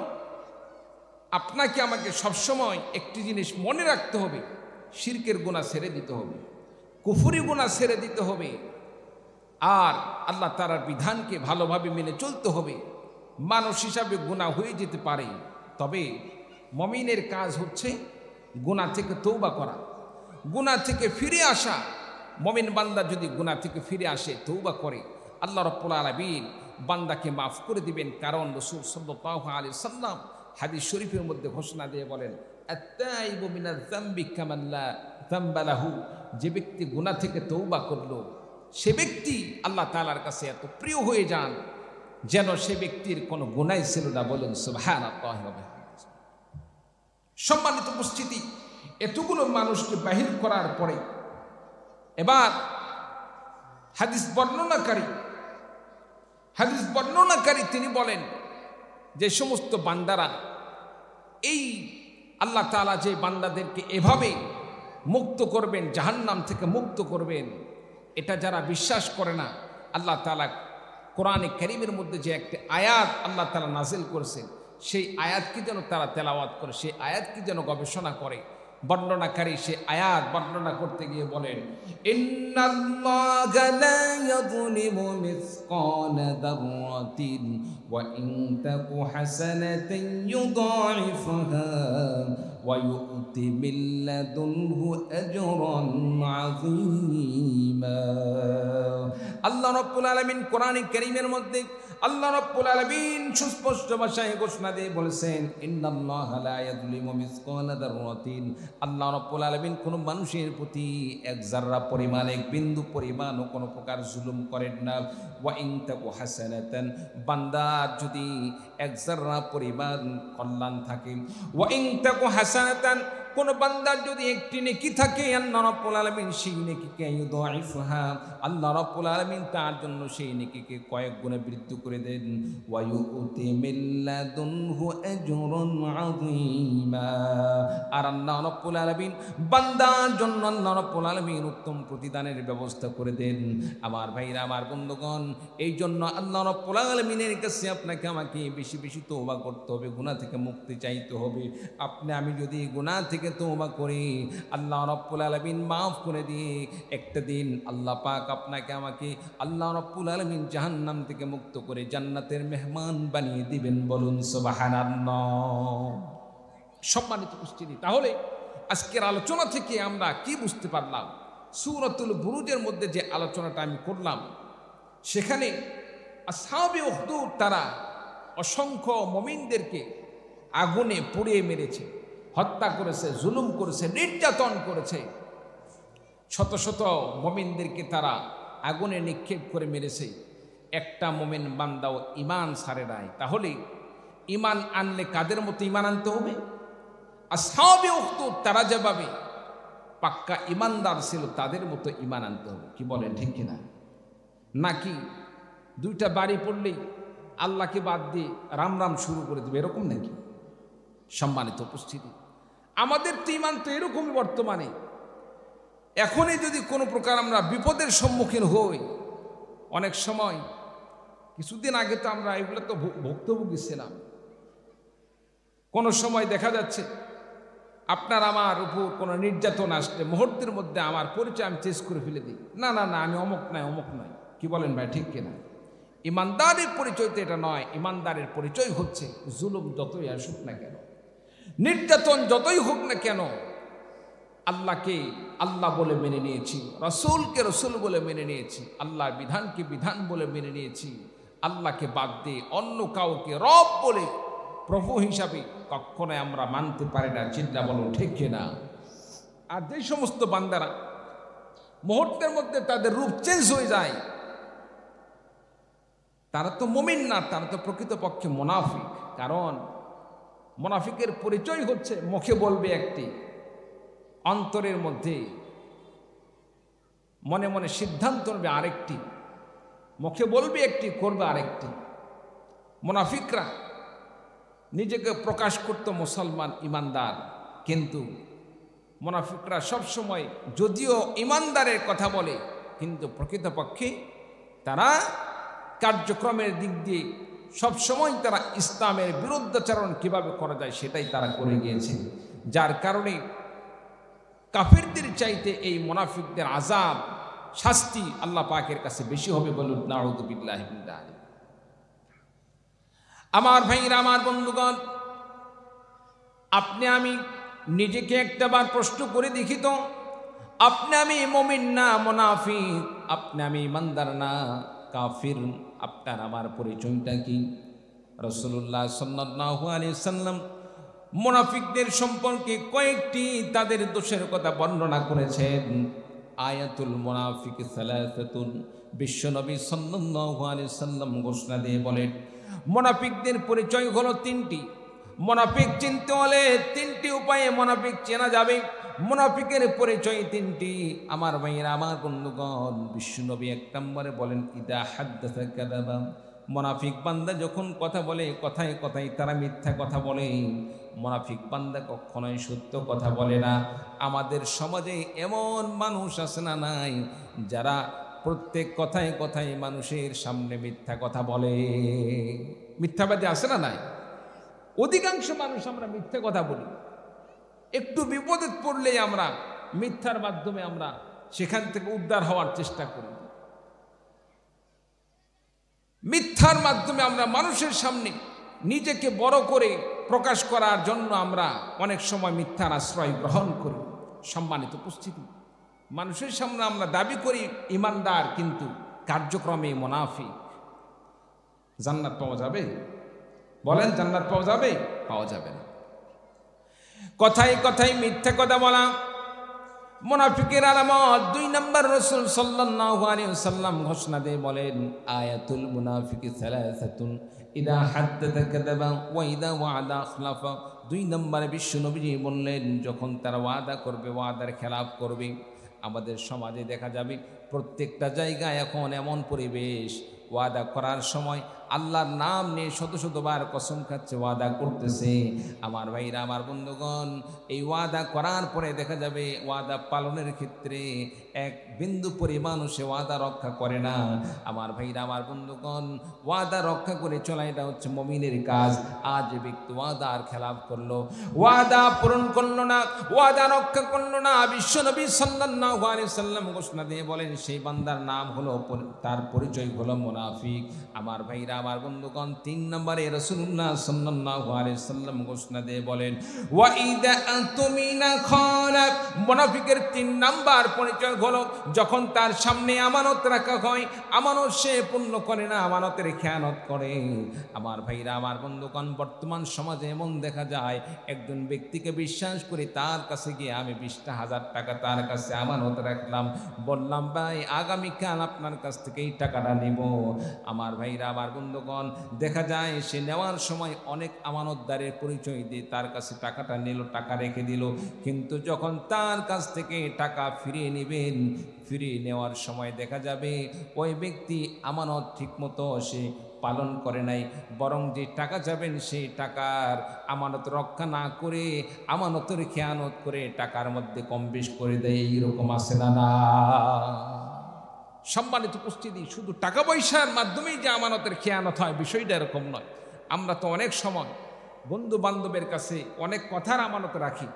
Speaker 1: আপনাকে আমাকে সবসময় একটি জিনিস মনে রাখতে হবে, শিরকের গুনাহ ছেড়ে দিতে হবে, কুফরি গুনাহ ছেড়ে দিতে হবে, আর আল্লাহ তাআলার বিধানকে ভালোভাবে মেনে চলতে হবে। মানুষ হিসাবে গুনাহ হয়ে যেতে পারে, তবে মুমিনের কাজ হচ্ছে গুনাহ থেকে তওবা করা, গুনাহ থেকে ফিরে আসা। মুমিন বান্দা যদি গুনাহ থেকে ফিরে আসে, তওবা করে, আল্লাহ রাব্বুল আলামিন বান্দাকে মাফ করে দিবেন। কারণ রাসূল সাল্লাল্লাহু আলাইহি ওয়াসাল্লাম হাদিস শরীফের মধ্যে ঘোষণা দিয়ে বলেন, আত-তাইবু মিনাজ যামবি কামান লা যামবা লাহু, যে ব্যক্তি গুনাহ থেকে তওবা করলো সে ব্যক্তি আল্লাহ তাআলার কাছে এত প্রিয় হয়ে যান যেন সে ব্যক্তির কোনো গুনাহই ছিল না। বলুন সুবহানাল্লাহ। সম্মানিত উপস্থিতি, এতগুলো মানুষকে বাহির করার পরে এবার হাদিস বর্ণনাকারী তিনি বলেন যে সমস্ত বান্দারা, এই আল্লাহ তাআলা যে বান্দাদেরকে এভাবে মুক্ত করবেন, জাহান্নাম থেকে মুক্ত করবেন, এটা যারা বিশ্বাস করে না, আল্লাহ তাআলা কোরআনে কারীমের মধ্যে যে একটি আয়াত আল্লাহ তাআলা নাজিল করেছেন, সেই আয়াতকে যেন তারা তেলাওয়াত করে, সেই আয়াতকে যেন গবেষণা করে। বর্ণনাকারী সে আয়াত বর্ণনা করতে গিয়ে বলেন, ইন্নাল্লাহা লা ইয়াযলিমু মিসকালা যাররাতিন ওয়া ইন তাকু হাসানাতান ইউদাইফুহা ওয়া ইউতি মিন লাদুনহু আজরান আযীমা। আল্লাহ রাব্বুল আলামিন কোরআনে কারীমের মধ্যে আল্লাহ রাব্বুল আলামিন সুস্পষ্ট ভাষায় ঘোষণা দিয়ে বলেছেন, ইন্নাল্লাহা লা ইয়াযলিমু মিসকালা যাররাতিন, আল্লাহ রাব্বুল আলামিন কোনো মানুষের প্রতি এক যাররা পরিমাণ, এক বিন্দু পরিমাণও কোনো প্রকার জুলুম করেন না। ওয়া ইন তাকু হাসানাতান, বান্দার যদি এক যাররা পরিমাণ কল্যাণ থাকে, ওয়া ইন তাকু হাসানাতান, কোন বান্দার যদি একটি নেকি থাকে আল্লাহ রাব্বুল আলামিন সেই নেকিকে ইউদাইফুহা, আল্লাহ রাব্বুল আলামিন তার জন্য সেই নেকিকে কয়েক গুণে বৃদ্ধি করে দেন। ওয়া ইউতি মিন লাদুনহু আজরুন আযীমা, আর আল্লাহ রাব্বুল আলামিন বান্দার জন্য আল্লাহ রাব্বুল আলামিন উত্তম প্রতিদানের ব্যবস্থা করে দেন। আমার ভাইরা, আমার বন্ধুগণ, এই জন্য আল্লাহ রাব্বুল আলামিনের কাছে আপনাকে আমাকে বেশি বেশি তওবা করতে হবে, গুনাহ থেকে মুক্তি চাইতে হবে। আপনি আমি যদি গুনাহ থেকে তওবা করি, আল্লাহ রাব্বুল আলামিন মাফ করে দিয়ে একটা দিন আল্লাহ পাক আপনাকে আমাকে আল্লাহ রাব্বুল আলামিন জাহান্নাম থেকে মুক্ত করে জান্নাতের মেহমান বানিয়ে দিবেন। বলুন সুবহানাল্লাহ। সম্মানিত উপস্থিতি, তাহলে আজকের আলোচনা থেকে আমরা কি বুঝতে পারলাম? সূরাতুল বুরুজের মধ্যে যে আলোচনাটা আমি করলাম, সেখানে আসহাবে উখদুদ তারা অসংখ্য মুমিনদেরকে আগুনে পুড়িয়ে মেরেছে, হত্যা করেছে, জুলুম করেছে, নির্যাতন করেছে। শত শত মুমিনদেরকে তারা আগুনে নিক্ষেপ করে মেরেছে। একটা মুমিন বান্দাও ঈমান ছাড়ে নাই। তাহলে ঈমান আনলে কাদের মতো ঈমান আনতে হবে? আসহাবে উখদুদ তারা যেভাবে পাক্কা ঈমানদার ছিল তাদের মতো ঈমান আনতে হবে। কি বলেন, ঠিক কিনা? নাকি দুইটা বাড়ি পড়লেই আল্লাহকে বাদ দিয়ে রাম রাম শুরু করে দেবে, এরকম নাকি? সম্মানিত উপস্থিতি, আমাদের তো ঈমান তো এরকমই বর্তমানে। এখনই যদি কোনো প্রকার আমরা বিপদের সম্মুখীন হই, অনেক সময় কিছুদিন আগে তো আমরা এগুলো তো ভুক্তভোগী ছিলাম। কোনো সময় দেখা যাচ্ছে আপনার আমার উপর কোনো নির্যাতন আসলে মুহূর্তের মধ্যে আমার পরিচয় আমি চেঞ্জ করে ফেলে দিই, না না না আমি অমুক নয় অমুক নয়। কি বলেন ভাই, ঠিক কিনা? ইমানদারের পরিচয় তো এটা নয়। ইমানদারের পরিচয় হচ্ছে জুলুম যতই আসুক না কেন, নির্যাতন যতই হোক না কেন, আল্লাহকে আল্লাহ বলে মেনে নিয়েছি, রসুলকে রসুল বলে মেনে নিয়েছি, আল্লাহর বিধানকে বিধান বলে মেনে নিয়েছি। আল্লাহকে বাদ দিয়ে অন্য কাউকে রব বলে প্রভু হিসাবে কখনোই আমরা মানতে পারি না। চিন্তা বলো, ঠিক কিনা? আর যে সমস্ত বান্দারা মুহূর্তের মধ্যে তাদের রূপ চেঞ্জ হয়ে যায়, তারা তো মুমিন না, তারা তো প্রকৃতপক্ষে মুনাফিক। কারণ মুনাফিকের পরিচয় হচ্ছে মুখে বলবে একটি, অন্তরের মধ্যে মনে মনে সিদ্ধান্ত নেবে আরেকটি। মুখে বলবে একটি, করবে আরেকটি। মুনাফিকরা নিজেকে প্রকাশ করত মুসলমান, ইমানদার, কিন্তু মুনাফিকরা সবসময় যদিও ইমানদারের কথা বলে, কিন্তু প্রকৃতপক্ষে তারা কার্যক্রমের দিক দিয়ে সবসময় তারা ইসলামের বিরুদ্ধাচরণ কিভাবে করা যায় সেটাই তারা করে গিয়েছে। যার কারণে কাফেরদের চাইতে এই মুনাফিকদের আযাব, শাস্তি আল্লাহ পাকের কাছে বেশি হবে। বলুন নাউযু বিল্লাহি মিন যালিক। আমার ভাইরা, আমার বন্ধুগণ, আপনি আমি নিজেকে একটাবার প্রশ্ন করে দেখি তো, আপনি আমি মুমিন না মুনাফিক? আপনি আমি ইমানদার না কাফির? আপনার আমার পরিচয়টা কি? রাসূলুল্লাহ সাল্লাল্লাহু আলাইহি সাল্লাম মুনাফিকদের সম্পর্কে কয়েকটি তাদের দোষের কথা বর্ণনা করেছেন। আয়াতুল মুনাফিক সালাসাতুন, বিশ্বনবী সাল্লাল্লাহু আলাইহি সাল্লাম ঘোষণা দিয়ে বলেন, মুনাফিকদের পরিচয় হলো তিনটি। মুনাফিক চিনতে হলে তিনটি উপায়ে মুনাফিক চেনা যাবে। মুনাফিকের পরিচয় তিনটি। আমার ভাইয়েরা, আমার বন্ধুগণ, বিশ্বনবী এক নম্বরে বলেন, ইদা হাদ্দাসা কাযাবা। মুনাফিক বান্দা যখন কথা বলে, কথায় কথায় তারা মিথ্যা কথা বলে। মুনাফিক বান্দা কখনোই সত্য কথা বলে না। আমাদের সমাজে এমন মানুষ আছে না নাই, যারা প্রত্যেক কথায় কথায় মানুষের সামনে মিথ্যা কথা বলে? মিথ্যাবাদী আছে না নাই? অধিকাংশ মানুষ আমরা মিথ্যা কথা বলি। একটু বিপদে পড়লেই আমরা মিথ্যার মাধ্যমে আমরা সেখান থেকে উদ্ধার হওয়ার চেষ্টা করি। মিথ্যার মাধ্যমে আমরা মানুষের সামনে নিজেকে বড় করে প্রকাশ করার জন্য আমরা অনেক সময় মিথ্যার আশ্রয় গ্রহণ করি। সম্মানিত উপস্থিতি, মানুষের সামনে আমরা দাবি করি ইমানদার, কিন্তু কার্যক্রমে মুনাফিক। জান্নাত পাওয়া যাবে? বলেন, জান্নাত পাওয়া যাবে? পাওয়া যাবে না। কথায় কথায় মিথ্যা কথা বলা, মুনাফিকের আলামত 2 নম্বর রাসূল সাল্লাল্লাহু আলাইহি ওয়াসাল্লাম ঘোষণা দিয়ে বলেন, আয়াতুল মুনাফিকি সালাসাতুন, ইদা হাদ্দাথা কাযাবা ওয়া ইদা ওয়া'আদা আখলাফা। 2 নম্বরে বিশ্ব নবীজি বললেন, যখন তারা ওয়াদা করবে, ওয়াদার খেলাফ করবে। আমাদের সমাজে দেখা যাবে প্রত্যেকটা জায়গায় এখন এমন পরিবেশ, ওয়াদা করার সময় আল্লাহর নাম নিয়ে শত শতবার কসম খাচ্ছে, ওয়াদা করতেছে। আমার ভাইরা, আমার বন্ধুগণ, এই ওয়াদা করার পরে দেখা যাবে ওয়াদা পালনের ক্ষেত্রে এক বিন্দু পরিমাণ সে ওয়াদা রক্ষা করে না। আমার ভাইরা, আমার বন্ধুগণ, ওয়াদা রক্ষা করে চলা এটা হচ্ছে মুমিনের কাজ। আজ ব্যক্তি ওয়াদার খেলাফ করলো, ওয়াদা পূরণ করলো না, ওয়াদা রক্ষা করলো না, বিশ্বনবী সাল্লাল্লাহু আলাইহি ওয়াসাল্লাম ঘোষণা দিয়ে বলেন, সেই বান্দার নাম হলো, তার পরিচয় হলো মুনাফিক। আমার ভাইরা, আমার বন্ধুগণ, 3 নম্বরে রাসূলুল্লাহ সাল্লাল্লাহু আলাইহি ওয়াসাল্লাম ঘোষণা দিয়ে বলেন, ওয়া ইদা আতুমিনা খানা। মুনাফিকের 3 নাম্বার পরিচয় হলো, যখন তার সামনে আমানত রাখা হয়, আমানত সে পূর্ণ করে না, আমানতের খেয়ানত করে। আমার ভাইরা, আমার বন্ধুগণ, বর্তমান সমাজে এমন দেখা যায়, একজন ব্যক্তিকে বিশ্বাস করে তার কাছে গিয়ে আমি 20,000 টাকা তার কাছে আমানত রাখলাম, বললাম ভাই আগামীকাল আপনার কাছ থেকে এই টাকাটা নেব। আমার ভাইরা, আমার বন্ধুগণ, দেখা যায় সে নেওয়ার সময় অনেক আমানতদারের পরিচয় দিয়ে তার কাছে টাকাটা নিল, টাকা রেখে দিল, কিন্তু যখন তার কাছ থেকে টাকা ফিরিয়ে নেবেন, ফিরিয়ে নেওয়ার সময় দেখা যাবে ওই ব্যক্তি আমানত ঠিকমতো সে পালন করে নাই, বরং যে টাকা যাবেন সেই টাকার আমানত রক্ষা না করে আমানতের খেয়ানত করে টাকার মধ্যে কম বেশ করে দেয়। এইরকম আছে না? না। সম্মানিত উপস্থিতি, শুধু টাকা পয়সার মাধ্যমেই যে আমানতের খেয়ানত হয় বিষয়টা এরকম নয়। আমরা তো অনেক সময় বন্ধু বান্ধবের কাছে অনেক কথার আমানত রাখি।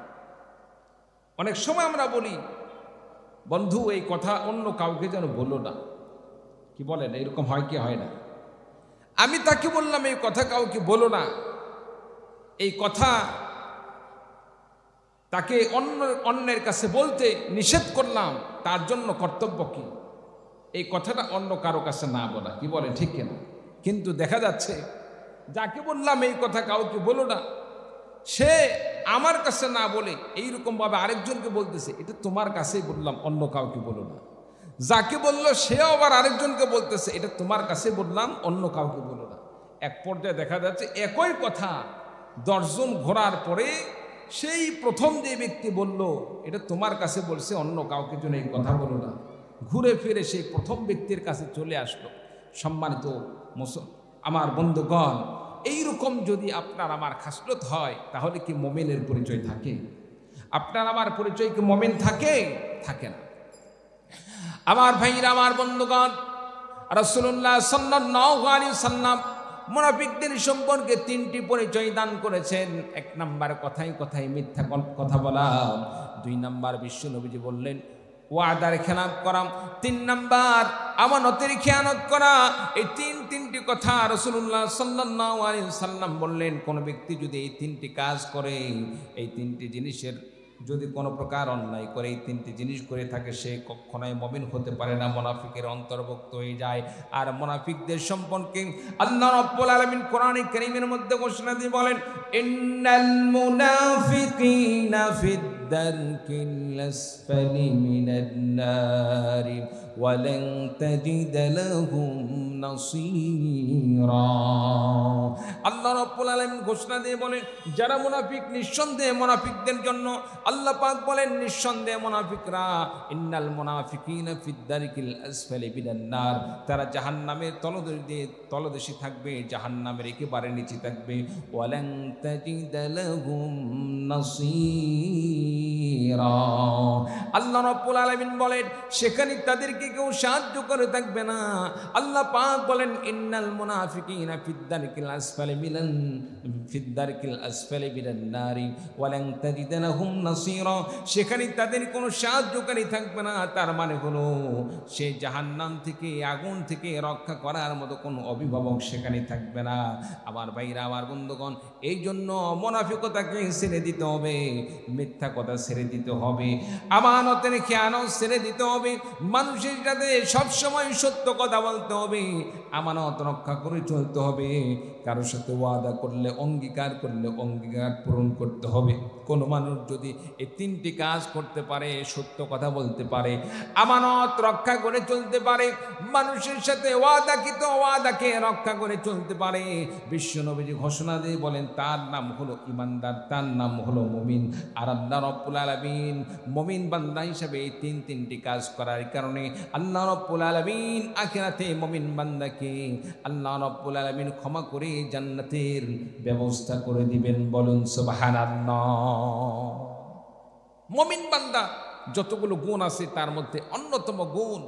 Speaker 1: অনেক সময় আমরা বলি, বন্ধু এই কথা অন্য কাউকে যেন বলো না। কি বলেন, এরকম হয় কি হয় না? আমি তাকে বললাম এই কথা কাউকে বলো না, এই কথা তাকে অন্যের কাছে বলতে নিষেধ করলাম, তার জন্য কর্তব্য কি এই কথাটা অন্য কারো কাছে না বলা। কি বলে, ঠিক কিনা? কিন্তু দেখা যাচ্ছে যাকে বললাম এই কথা কাউকে বলো না, সে আমার কাছে না বলে এইরকম ভাবে আরেকজনকে বলতেছে, এটা তোমার কাছেই বললাম, অন্য কাউকে বলো না। যাকে বললো সেও আবার আরেকজনকে বলতেছে, এটা তোমার কাছে বললাম, অন্য কাউকে বলো না। এক পর্যায়ে দেখা যাচ্ছে একই কথা 10 জন ঘোরার পরে সেই প্রথম যে ব্যক্তি বলল এটা তোমার কাছে বলছে, অন্য কাউকে জন্য এই কথা বলো না, ঘুরে ফিরে সেই প্রথম ব্যক্তির কাছে চলে আসলো। সম্মানিত আমার বন্ধুগণ, এইরকম যদি আপনার আমার খাসলত হয়, তাহলে কি মুমিনের পরিচয় থাকে? আপনার আমার পরিচয় কি মুমিন থাকে? থাকে না। আমার ভাইরা, আমার বন্ধুগণ, রাসূলুল্লাহ সাল্লাল্লাহু আলাইহি ওয়াসাল্লাম মুনাফিকদের সম্পর্কে 3টি পরিচয় দান করেছেন। 1 নাম্বার কথাই কথাই মিথ্যা কথা বলা। 2 নাম্বার বিশ্ব নবীজি বললেন ওয়াদার খেলাফ করা। 3 নাম্বার আমানতের খেয়ানত করা। এই তিনটি কথা রাসূলুল্লাহ সাল্লাল্লাহু আলাইহি ওয়াসাল্লাম বললেন, কোন ব্যক্তি যদি এই 3টি কাজ করে, এই 3টি জিনিসের যদি কোনো প্রকার অন্যায় করে, এই 3টি জিনিস করে থাকে, সে কখনোই মুমিন হতে পারে না, মুনাফিকের অন্তর্ভুক্ত হয়ে যায়। আর মুনাফিকদের সম্পর্কে আল্লাহ রাব্বুল আলামিন কোরআনে কারীমের মধ্যে ঘোষণা দিয়ে বলেন, ইন্নাল মুনাফিকিনা ফিদ দারকিল আসফালি মিনান নারি ওয়া লান তাজিদা লাহুম নাসীরা। আল্লাহ রাব্বুল আলামিন ঘোষণা দিয়ে বলেন, যারা মুনাফিক, নিঃসন্দেহে মুনাফিকদের জন্য আল্লাহ পাক বলেন, নিঃসন্দেহে মুনাফিকরা ইন্নাল মুনাফিকিনা ফিদ দারকিল আসফালি মিনান নার, তারা জাহান্নামের তলদেশে থাকবে, জাহান্নামের একেবারে নিচে থাকবে। ওয়া লান তাজিদা লাহুম নাসীরা। আল্লাহ রাব্বুল আলামিন বলেন, সেখানে তাদেরকে কেউ সাহায্য করে থাকবে না। আল্লাহ পাক বলেন, ইন্নাল মুনাফিকিনা ফিদ দারকিল আসফালি মিনান নারি ওয়া লান তাজিদা লাহুম নাসীরা। সেখানে তাদের কোনো সাহায্যকারী থাকবে না। তার মানে হলো সে জাহান্নাম থেকে, আগুন থেকে রক্ষা করার মতো কোনো অভিভাবক সেখানে থাকবে না। আমার ভাইরা, আমার বন্ধুগণ, এই জন্য মুনাফিকতাকে ছেড়ে দিতে হবে, মিথ্যা কথা ছেড়ে ছেড়ে দিতে হবে, আমানতের খেয়ানত ছেড়ে দিতে হবে, মানুষের সাথে সবসময় সত্য কথা বলতে হবে, আমানত রক্ষা করে চলতে হবে, কারোর সাথে ওয়াদা করলে অঙ্গীকার করলে অঙ্গীকার পূরণ করতে হবে। কোনো মানুষ যদি এই তিনটি কাজ করতে পারে, সত্য কথা বলতে পারে, আমানত রক্ষা করে চলতে পারে, মানুষের সাথে ওয়াদাকে রক্ষা করে চলতে পারে, বিশ্বনবীজি ঘোষণা দিয়ে বলেন তার নাম হলো ইমানদার, তার নাম হলো মুমিন। আর আল্লাহ রাব্বুল আলামিন মুমিন বান্দা হিসেবে এই তিনটি কাজ করার কারণে আল্লাহ রাব্বুল আলামিন আখিরাতে মুমিন বান্দাকে আল্লাহ রাব্বুল আলামিন ক্ষমা করে জান্নাতের ব্যবস্থা করে দিবেন। বলুন সুবহানাল্লাহ। মুমিন বান্দা যতগুলো গুণ আছে তার মধ্যে অন্যতম গুণ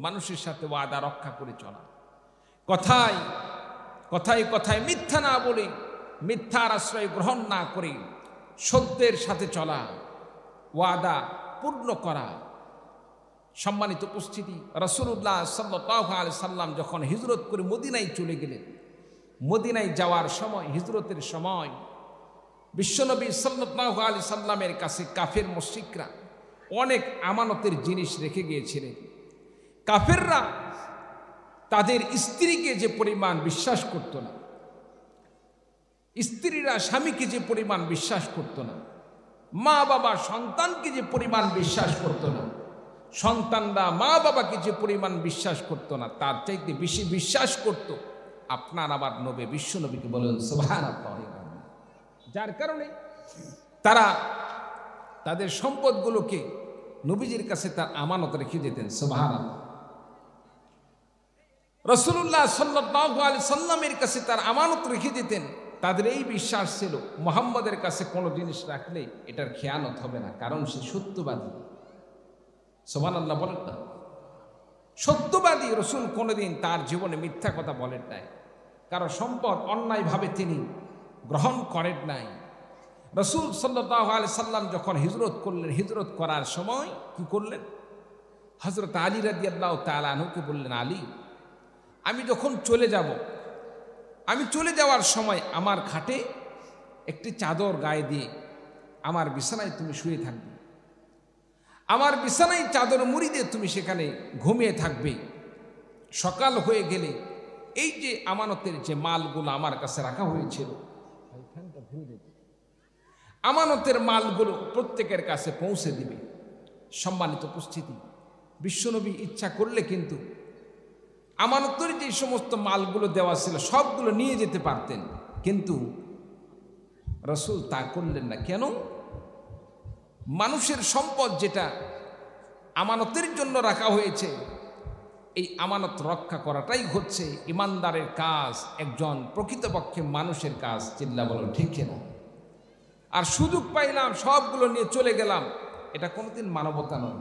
Speaker 1: মানুষের সাথে ওয়াদা রক্ষা করে চলা, কথায় কথায় মিথ্যা না বলে, মিথ্যার আশ্রয় গ্রহণ না করে সত্যের সাথে চলা, ওয়াদা পূর্ণ করা। সম্মানিত উপস্থিতি, রাসূলুল্লাহ সাল্লাল্লাহু আলাইহি সাল্লাম যখন হিজরত করে মদিনায় চলে গেলেন, মদিনায় যাওয়ার সময়, হিজরতের সময় বিশ্বনবী সাল্লাল্লাহু আলাইহি সাল্লামের কাছে কাফের মুশরিকরা অনেক আমানতের জিনিস রেখে গিয়েছিলেন। কাফেররা তাদের স্ত্রীকে যে পরিমাণ বিশ্বাস করত না, স্ত্রীরা স্বামীকে যে পরিমাণ বিশ্বাস করত না, মা বাবা সন্তানকে যে পরিমাণ বিশ্বাস করত না, সন্তানরা মা বাবাকে যে পরিমাণ বিশ্বাস করত না, তার চাইতে বেশি বিশ্বাস করত আপনার আবার নবী বিশ্বনবীকে। বলেন সুবহানাল্লাহ। যার কারণে তারা তাদের সম্পদগুলোকে নবীজির কাছে তার আমানত রেখে যেতেন। সুবহানাল্লাহ। রাসূলুল্লাহ সাল্লাল্লাহু আলাইহি সাল্লামের কাছে তার আমানত রেখে যেতেন। তাদের এই বিশ্বাস ছিল মুহাম্মদের কাছে কোনো জিনিস রাখলে এটার খেয়ানত হবে না, কারণ সে সত্যবাদী। সুবহানাল্লাহ বলেন না? সত্যবাদী রাসূল কোনোদিন তার জীবনে মিথ্যা কথা বলেন নাই, কারো সম্পদ অন্যায়ভাবে তিনি গ্রহণ করেন নাই। রাসূল সাল্লাল্লাহু আলাইহি সাল্লাম যখন হিজরত করলেন, হিজরত করার সময় কি করলেন? হযরত আলী রাদিয়াল্লাহু তাআলা আনহুকে বললেন, আলী, আমি যখন চলে যাব, আমি চলে যাওয়ার সময় আমার খাটে একটি চাদর গায়ে দিয়ে আমার বিছানায় তুমি শুয়ে থাকবে, আমার বিছানায় চাদর মুড়ি দিয়ে তুমি সেখানে ঘুমিয়ে থাকবে। সকাল হয়ে গেলে এই যে আমানতের যে মালগুলো আমার কাছে রাখা হয়েছিল, আমানতের মালগুলো প্রত্যেকের কাছে পৌঁছে দিবে। সম্মানিত উপস্থিতি, বিশ্বনবী ইচ্ছা করলে কিন্তু আমানতের যে সমস্ত মালগুলো দেওয়া ছিল সবগুলো নিয়ে যেতে পারতেন, কিন্তু রাসূল তা করলেন না। কেন? মানুষের সম্পদ যেটা আমানতের জন্য রাখা হয়েছে, এই আমানত রক্ষা করাটাই হচ্ছে ইমানদারের কাজ, একজন প্রকৃতপক্ষে মানুষের কাজ। চিল্লা বলো ঠিক না? আর সুযোগ পাইলাম সবগুলো নিয়ে চলে গেলাম, এটা কোনোদিন মানবতা নয়,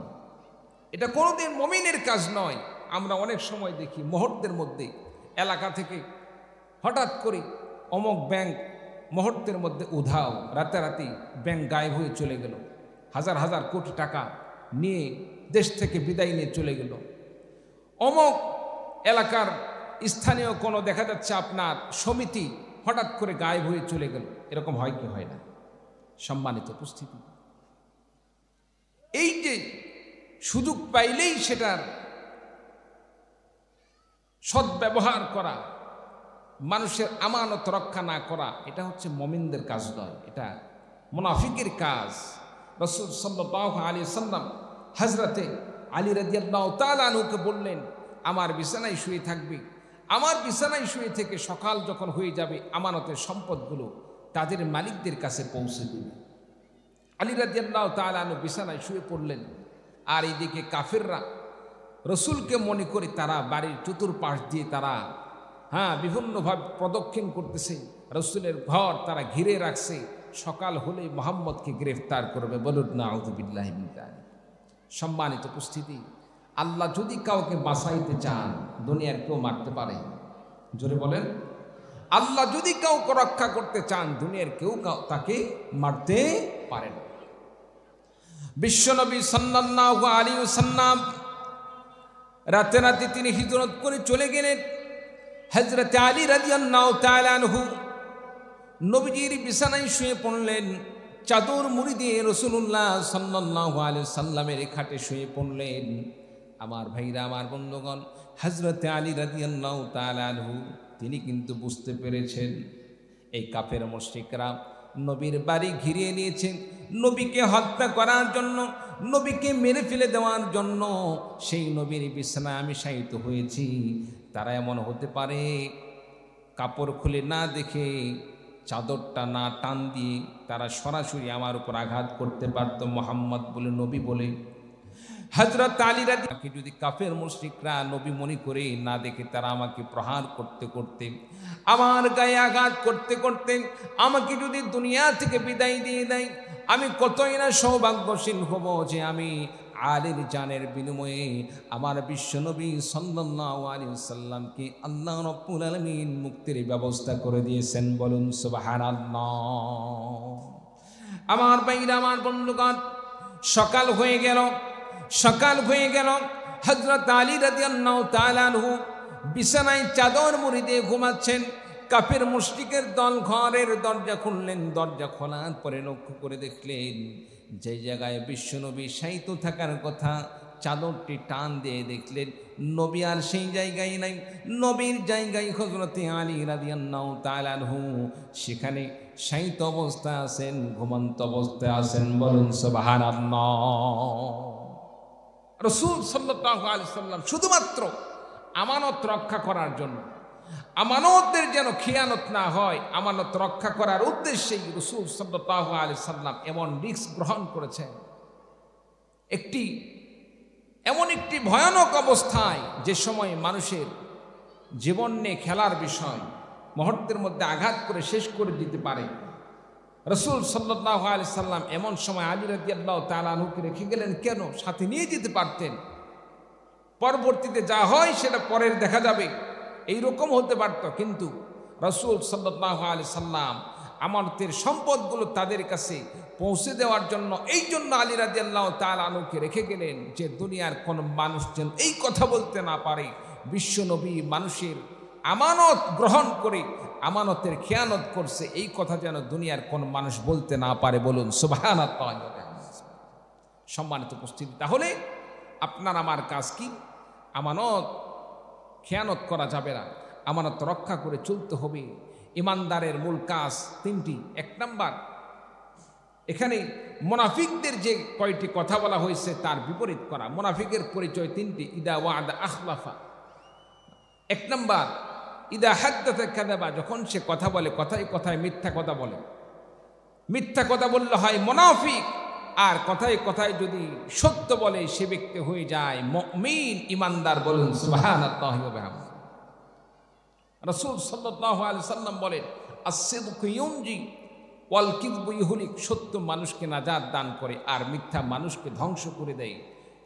Speaker 1: এটা কোনোদিন মুমিনের কাজ নয়। আমরা অনেক সময় দেখি মুহূর্তের মধ্যে এলাকা থেকে হঠাৎ করে অমুক ব্যাংক মুহূর্তের মধ্যে উধাও, রাতারাতি ব্যাংক গায়েব হয়ে চলে গেল, হাজার হাজার কোটি টাকা নিয়ে দেশ থেকে বিদায় নিয়ে চলে গেল। অমুক এলাকার স্থানীয় কোনো দেখা যাচ্ছে আপনার সমিতি হঠাৎ করে গায়েব হয়ে চলে গেল। এরকম হয় কি হয় না? সম্মানিত উপস্থিতি, এই যে সুযোগ পাইলেই সেটার সদ্ব্যবহার করা, মানুষের আমানত রক্ষা না করা, এটা হচ্ছে মুমিনদের কাজ নয়, এটা মুনাফিকের কাজ। রাসূল সাল্লাল্লাহু আলাইহি সাল্লাম হযরতে আলী রাদিয়াল্লাহু তাআলা আনহুকে বললেন, আমার বিছানায় শুয়ে থাকবে, আমার বিছানায় শুয়ে থেকে সকাল যখন হয়ে যাবে আমানতের সম্পদগুলো তাদের মালিকদের কাছে পৌঁছে দিবে। আলী রাদিয়াল্লাহু তাআলা আনহু বিছানায় শুয়ে পড়লেন, আর এইদিকে কাফেররা রসুলকে মনে করে তারা বাড়ির চতুর্পাশ দিয়ে তারা বিভিন্নভাবে প্রদক্ষিণ করতেছে, রসুলের ঘর তারা ঘিরে রাখছে, সকাল হলে মুহাম্মদকে গ্রেফতার করবে। বলুন না আউযুবিল্লাহি মিন যালিক। সম্মানিত উপস্থিতি, আল্লাহ যদি কাউকে বাঁচাইতে চান দুনিয়ার কেউ মারতে পারে? জোরে বলেন। আল্লাহ যদি কাউকে রক্ষা করতে চান দুনিয়ার কেউ তাকে মারতে পারে না। বিশ্বনবী সাল্লাল্লাহু আলাইহি ওয়াসাল্লাম রাতে রাতে তিনি হিজরত করে চলে গেলেন। হযরত আলী রাদিয়াল্লাহু তাআলা আনহু নবীজির বিছানায় শুয়ে পড়লেন, চাদর মুড়ি দিয়ে রাসূলুল্লাহ সাল্লাল্লাহু আলাইহি সাল্লামের খাটে শুয়ে পড়লেন। আমার ভাইরা, আমার বন্ধুগণ, হযরত আলী রাদিয়াল্লাহু তাআলা আনহু তিনি কিন্তু বুঝতে পেরেছেন এই কাফের মুশরিকরা নবীর বাড়ি ঘিরিয়ে নিয়েছেন নবীকে হত্যা করার জন্য, নবীকে মেরে ফেলে দেওয়ার জন্য। সেই নবীর বিছানায় আমি শায়িত হয়েছি। তারা এমন হতে পারে কাপড় খুলে না দেখে, চাদরটা না টান দিয়ে তারা সরাসরি আমার উপর আঘাত করতে পারত মুহাম্মদ বলে, নবী বলে। হযরত আলী রাদিয়াল্লাহু যদি কাফের মুশরিকরা নবী মনে করে না দেখে, তারা আমাকে প্রহার করতে করতে, আমার গায়ে আঘাত করতে করতে আমাকে যদি দুনিয়া থেকে বিদায় দিয়ে দেয়, আমি কতই না সৌভাগ্যশীল হব যে আমি আলীর জানের বিনিময়ে আমার বিশ্বনবী সাল্লাল্লাহু আলাইহি ওয়াসাল্লামকে আল্লাহ রাব্বুল আলামিন মুক্তির ব্যবস্থা করে দিয়েছেন। বলুন সুবহানাল্লাহ। আমার ভাইরা, আমার বন্ধুগণ, সকাল হয়ে গেল। হযরত আলী রাদিয়াল্লাহু তাআলা আনহু বিছানায় চাদর মুড়ি দিয়ে ঘুমাচ্ছেন। কাফের মুশরিকের দল ঘরের দরজা খুললেন। দরজা খোলার পরে লক্ষ্য করে দেখলেন যে জায়গায় বিশ্বনবী শায়িত থাকার কথা, চাদরটি টান দিয়ে দেখলেন নবী আর সেই জায়গায় নাই। নবীর জায়গায় হযরত আলী রাদিয়াল্লাহু তাআলা আনহু সেখানে শায়িত অবস্থায় আছেন, ঘুমন্ত অবস্থায় আছেন। বলুন সুবহানাল্লাহ। রাসূল সাল্লাল্লাহু আলাইহি সাল্লাম শুধুমাত্র আমানত রক্ষা করার জন্য, আমানতের যেন খিয়ানত না হয়, আমানত রক্ষা করার উদ্দেশ্যেই রাসূল সাল্লাল্লাহু আলাইহি সাল্লাম এমন রিস্ক গ্রহণ করেছেন। এমন একটি ভয়ানক অবস্থায়, যে সময় মানুষের জীবন নিয়ে খেলার বিষয়, মুহূর্তের মধ্যে আঘাত করে শেষ করে দিতে পারে। রাসূল সাল্লাল্লাহু আলাইহি সাল্লাম এমন সময় আলী রাদিয়াল্লাহু তাআলা আনহুকে রেখে গেলেন। কেন? সাথে নিয়ে যেতে পারতেন। পরবর্তীতে যা হয় সেটা পরের দেখা যাবে, এইরকম হতে পারত। কিন্তু রাসূল সাল্লাল্লাহু আলাইহি সাল্লাম আমানতের সম্পদগুলো তাদের কাছে পৌঁছে দেওয়ার জন্য, এই জন্য আলী রাদিয়াল্লাহু তাআলা আনহুকে রেখে গেলেন, যে দুনিয়ার কোনো মানুষ যেন এই কথা বলতে না পারে বিশ্বনবী মানুষের আমানত গ্রহণ করে আমানতের খেয়ানত করছে, এই কথা যেন দুনিয়ার কোন মানুষ বলতে না পারে। বলুন সুবহানাল্লাহ। সম্মানিত উপস্থিতি, তাহলে আপনার আমার কাজ কি? আমানত খেয়ানত করা যাবে না, আমানত রক্ষা করে চলতে হবে। ইমানদারের মূল কাজ তিনটি। এক নাম্বার, এখানে মুনাফিকদের যে কয়টি কথা বলা হয়েছে তার বিপরীত করা। মুনাফিকের পরিচয় তিনটি। ইদা ওয়াদা আখলাফা। এক নাম্বার, ইদা হাদ্দাথা কাযাবা, যখন সে কথা বলে কথায় কথায় মিথ্যা কথা বলে। মিথ্যা কথা বললে হয় মুনাফিক, আর কথায় কথায় যদি সত্য বলে সে ব্যক্তি হয়ে যায় মুমিন, ইমানদার। বলুন সুবহানাল্লাহি ওয়া বিহামদিহি। রাসূল সাল্লাল্লাহু আলাইহি সাল্লাম বলেন, আস-সিদকু ইউনজি ওয়াল কিযবু ইহলিক। সত্য মানুষকে নাজাত দান করে আর মিথ্যা মানুষকে ধ্বংস করে দেয়।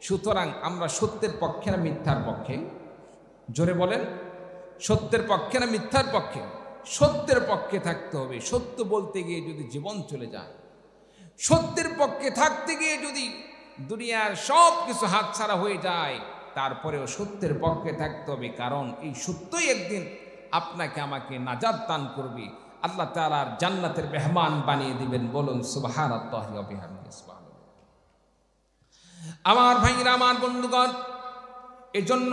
Speaker 1: সুতরাং আমরা সত্যের পক্ষে না মিথ্যার পক্ষে? জোরে বলেন, সত্যের পক্ষে না মিথ্যার পক্ষে? সত্যের পক্ষে থাকতে হবে। সত্য বলতে গিয়ে যদি জীবন চলে যায়, সত্যের পক্ষে থাকতে গিয়ে যদি দুনিয়ার সব কিছু হাতছাড়া হয়ে যায়, তারপরেও সত্যের পক্ষে থাকতে হবে। কারণ এই সত্যই একদিন আপনাকে আমাকে নাজাত দান করবে, আল্লাহ তাআলার জান্নাতের মেহমান বানিয়ে দিবেন। বলুন সুবহানাল্লাহি ওয়া বিহামদিহি। আমার ভাইরা, আমার বন্ধুগণ, এজন্য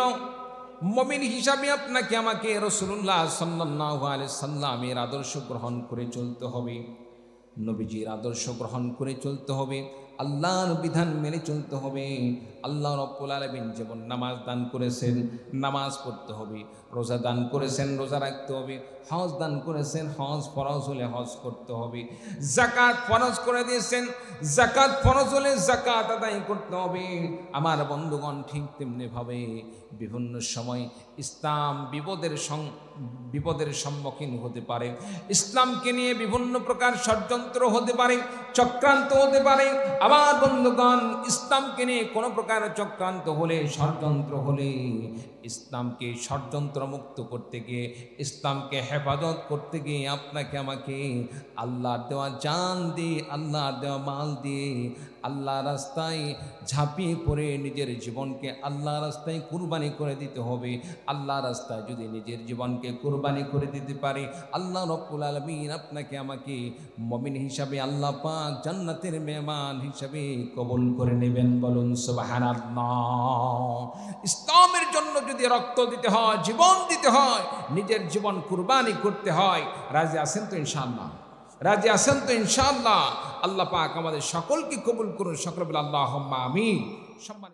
Speaker 1: মুমিন হিসাবে আপনাকে আমাকে রাসূলুল্লাহ সাল্লাল্লাহু আলাইহি সাল্লামের আদর্শ গ্রহণ করে চলতে হবে, নবীজির আদর্শ গ্রহণ করে চলতে হবে, আল্লাহর বিধান মেনে চলতে হবে। আল্লাহ রাব্বুল আলামিন যেমন নামাজ দান করেছেন, নামাজ পড়তে হবে। রোজা দান করেছেন, রোজা রাখতে হবে। হজ দান করেছেন, হজ ফরজ হলে হজ করতে হবে। যাকাত ফরজ করে দিয়েছেন, যাকাত ফরজ হলে যাকাত আদায় করতে হবে। আমার বন্ধুগণ, ঠিক তেমনি ভাবে বিভিন্ন সময় ইসলাম বিপদের সম্মুখীন হতে পারে। ইসলামকে নিয়ে বিভিন্ন প্রকার ষড়যন্ত্র হতে পারে, চক্রান্ত হতে পারে। আমার বন্ধুগণ, ইসলামকে নিয়ে কোনো প্রকার চক্রান্ত হলে, ষড়যন্ত্র হলে, ইসলামকে ষড়যন্ত্র মুক্ত করতে গিয়ে, ইসলামকে হেফাজত করতে গিয়ে আপনাকে আমাকে আল্লাহর দেওয়া জান দিয়ে, আল্লাহর দেওয়া মাল দিয়ে আল্লাহ রাস্তায় ঝাঁপিয়ে পড়ে নিজের জীবনকে আল্লাহ রাস্তায় কুরবানি করে দিতে হবে। আল্লাহ রাস্তায় যদি নিজের জীবনকে কুরবানি করে দিতে পারে, আল্লাহ রাব্বুল আলামিন আপনাকে আমাকে মুমিন হিসাবে আল্লাহ পাক জান্নাতের মেহমান হিসাবে কবুল করে নেবেন। বলুন সুবহানাল্লাহ। ইসলামের জন্য যদি রক্ত দিতে হয়, জীবন দিতে হয়, নিজের জীবন কুরবানি করতে হয়, রাজি আছেন তো ইনশাআল্লাহ? রাজি আছেন তো ইনশাআল্লাহ? আল্লাহ পাক আমাদের সকলকে কবুল করুন। সকলে বলে আল্লাহুম্মা আমিন। সম্মানিত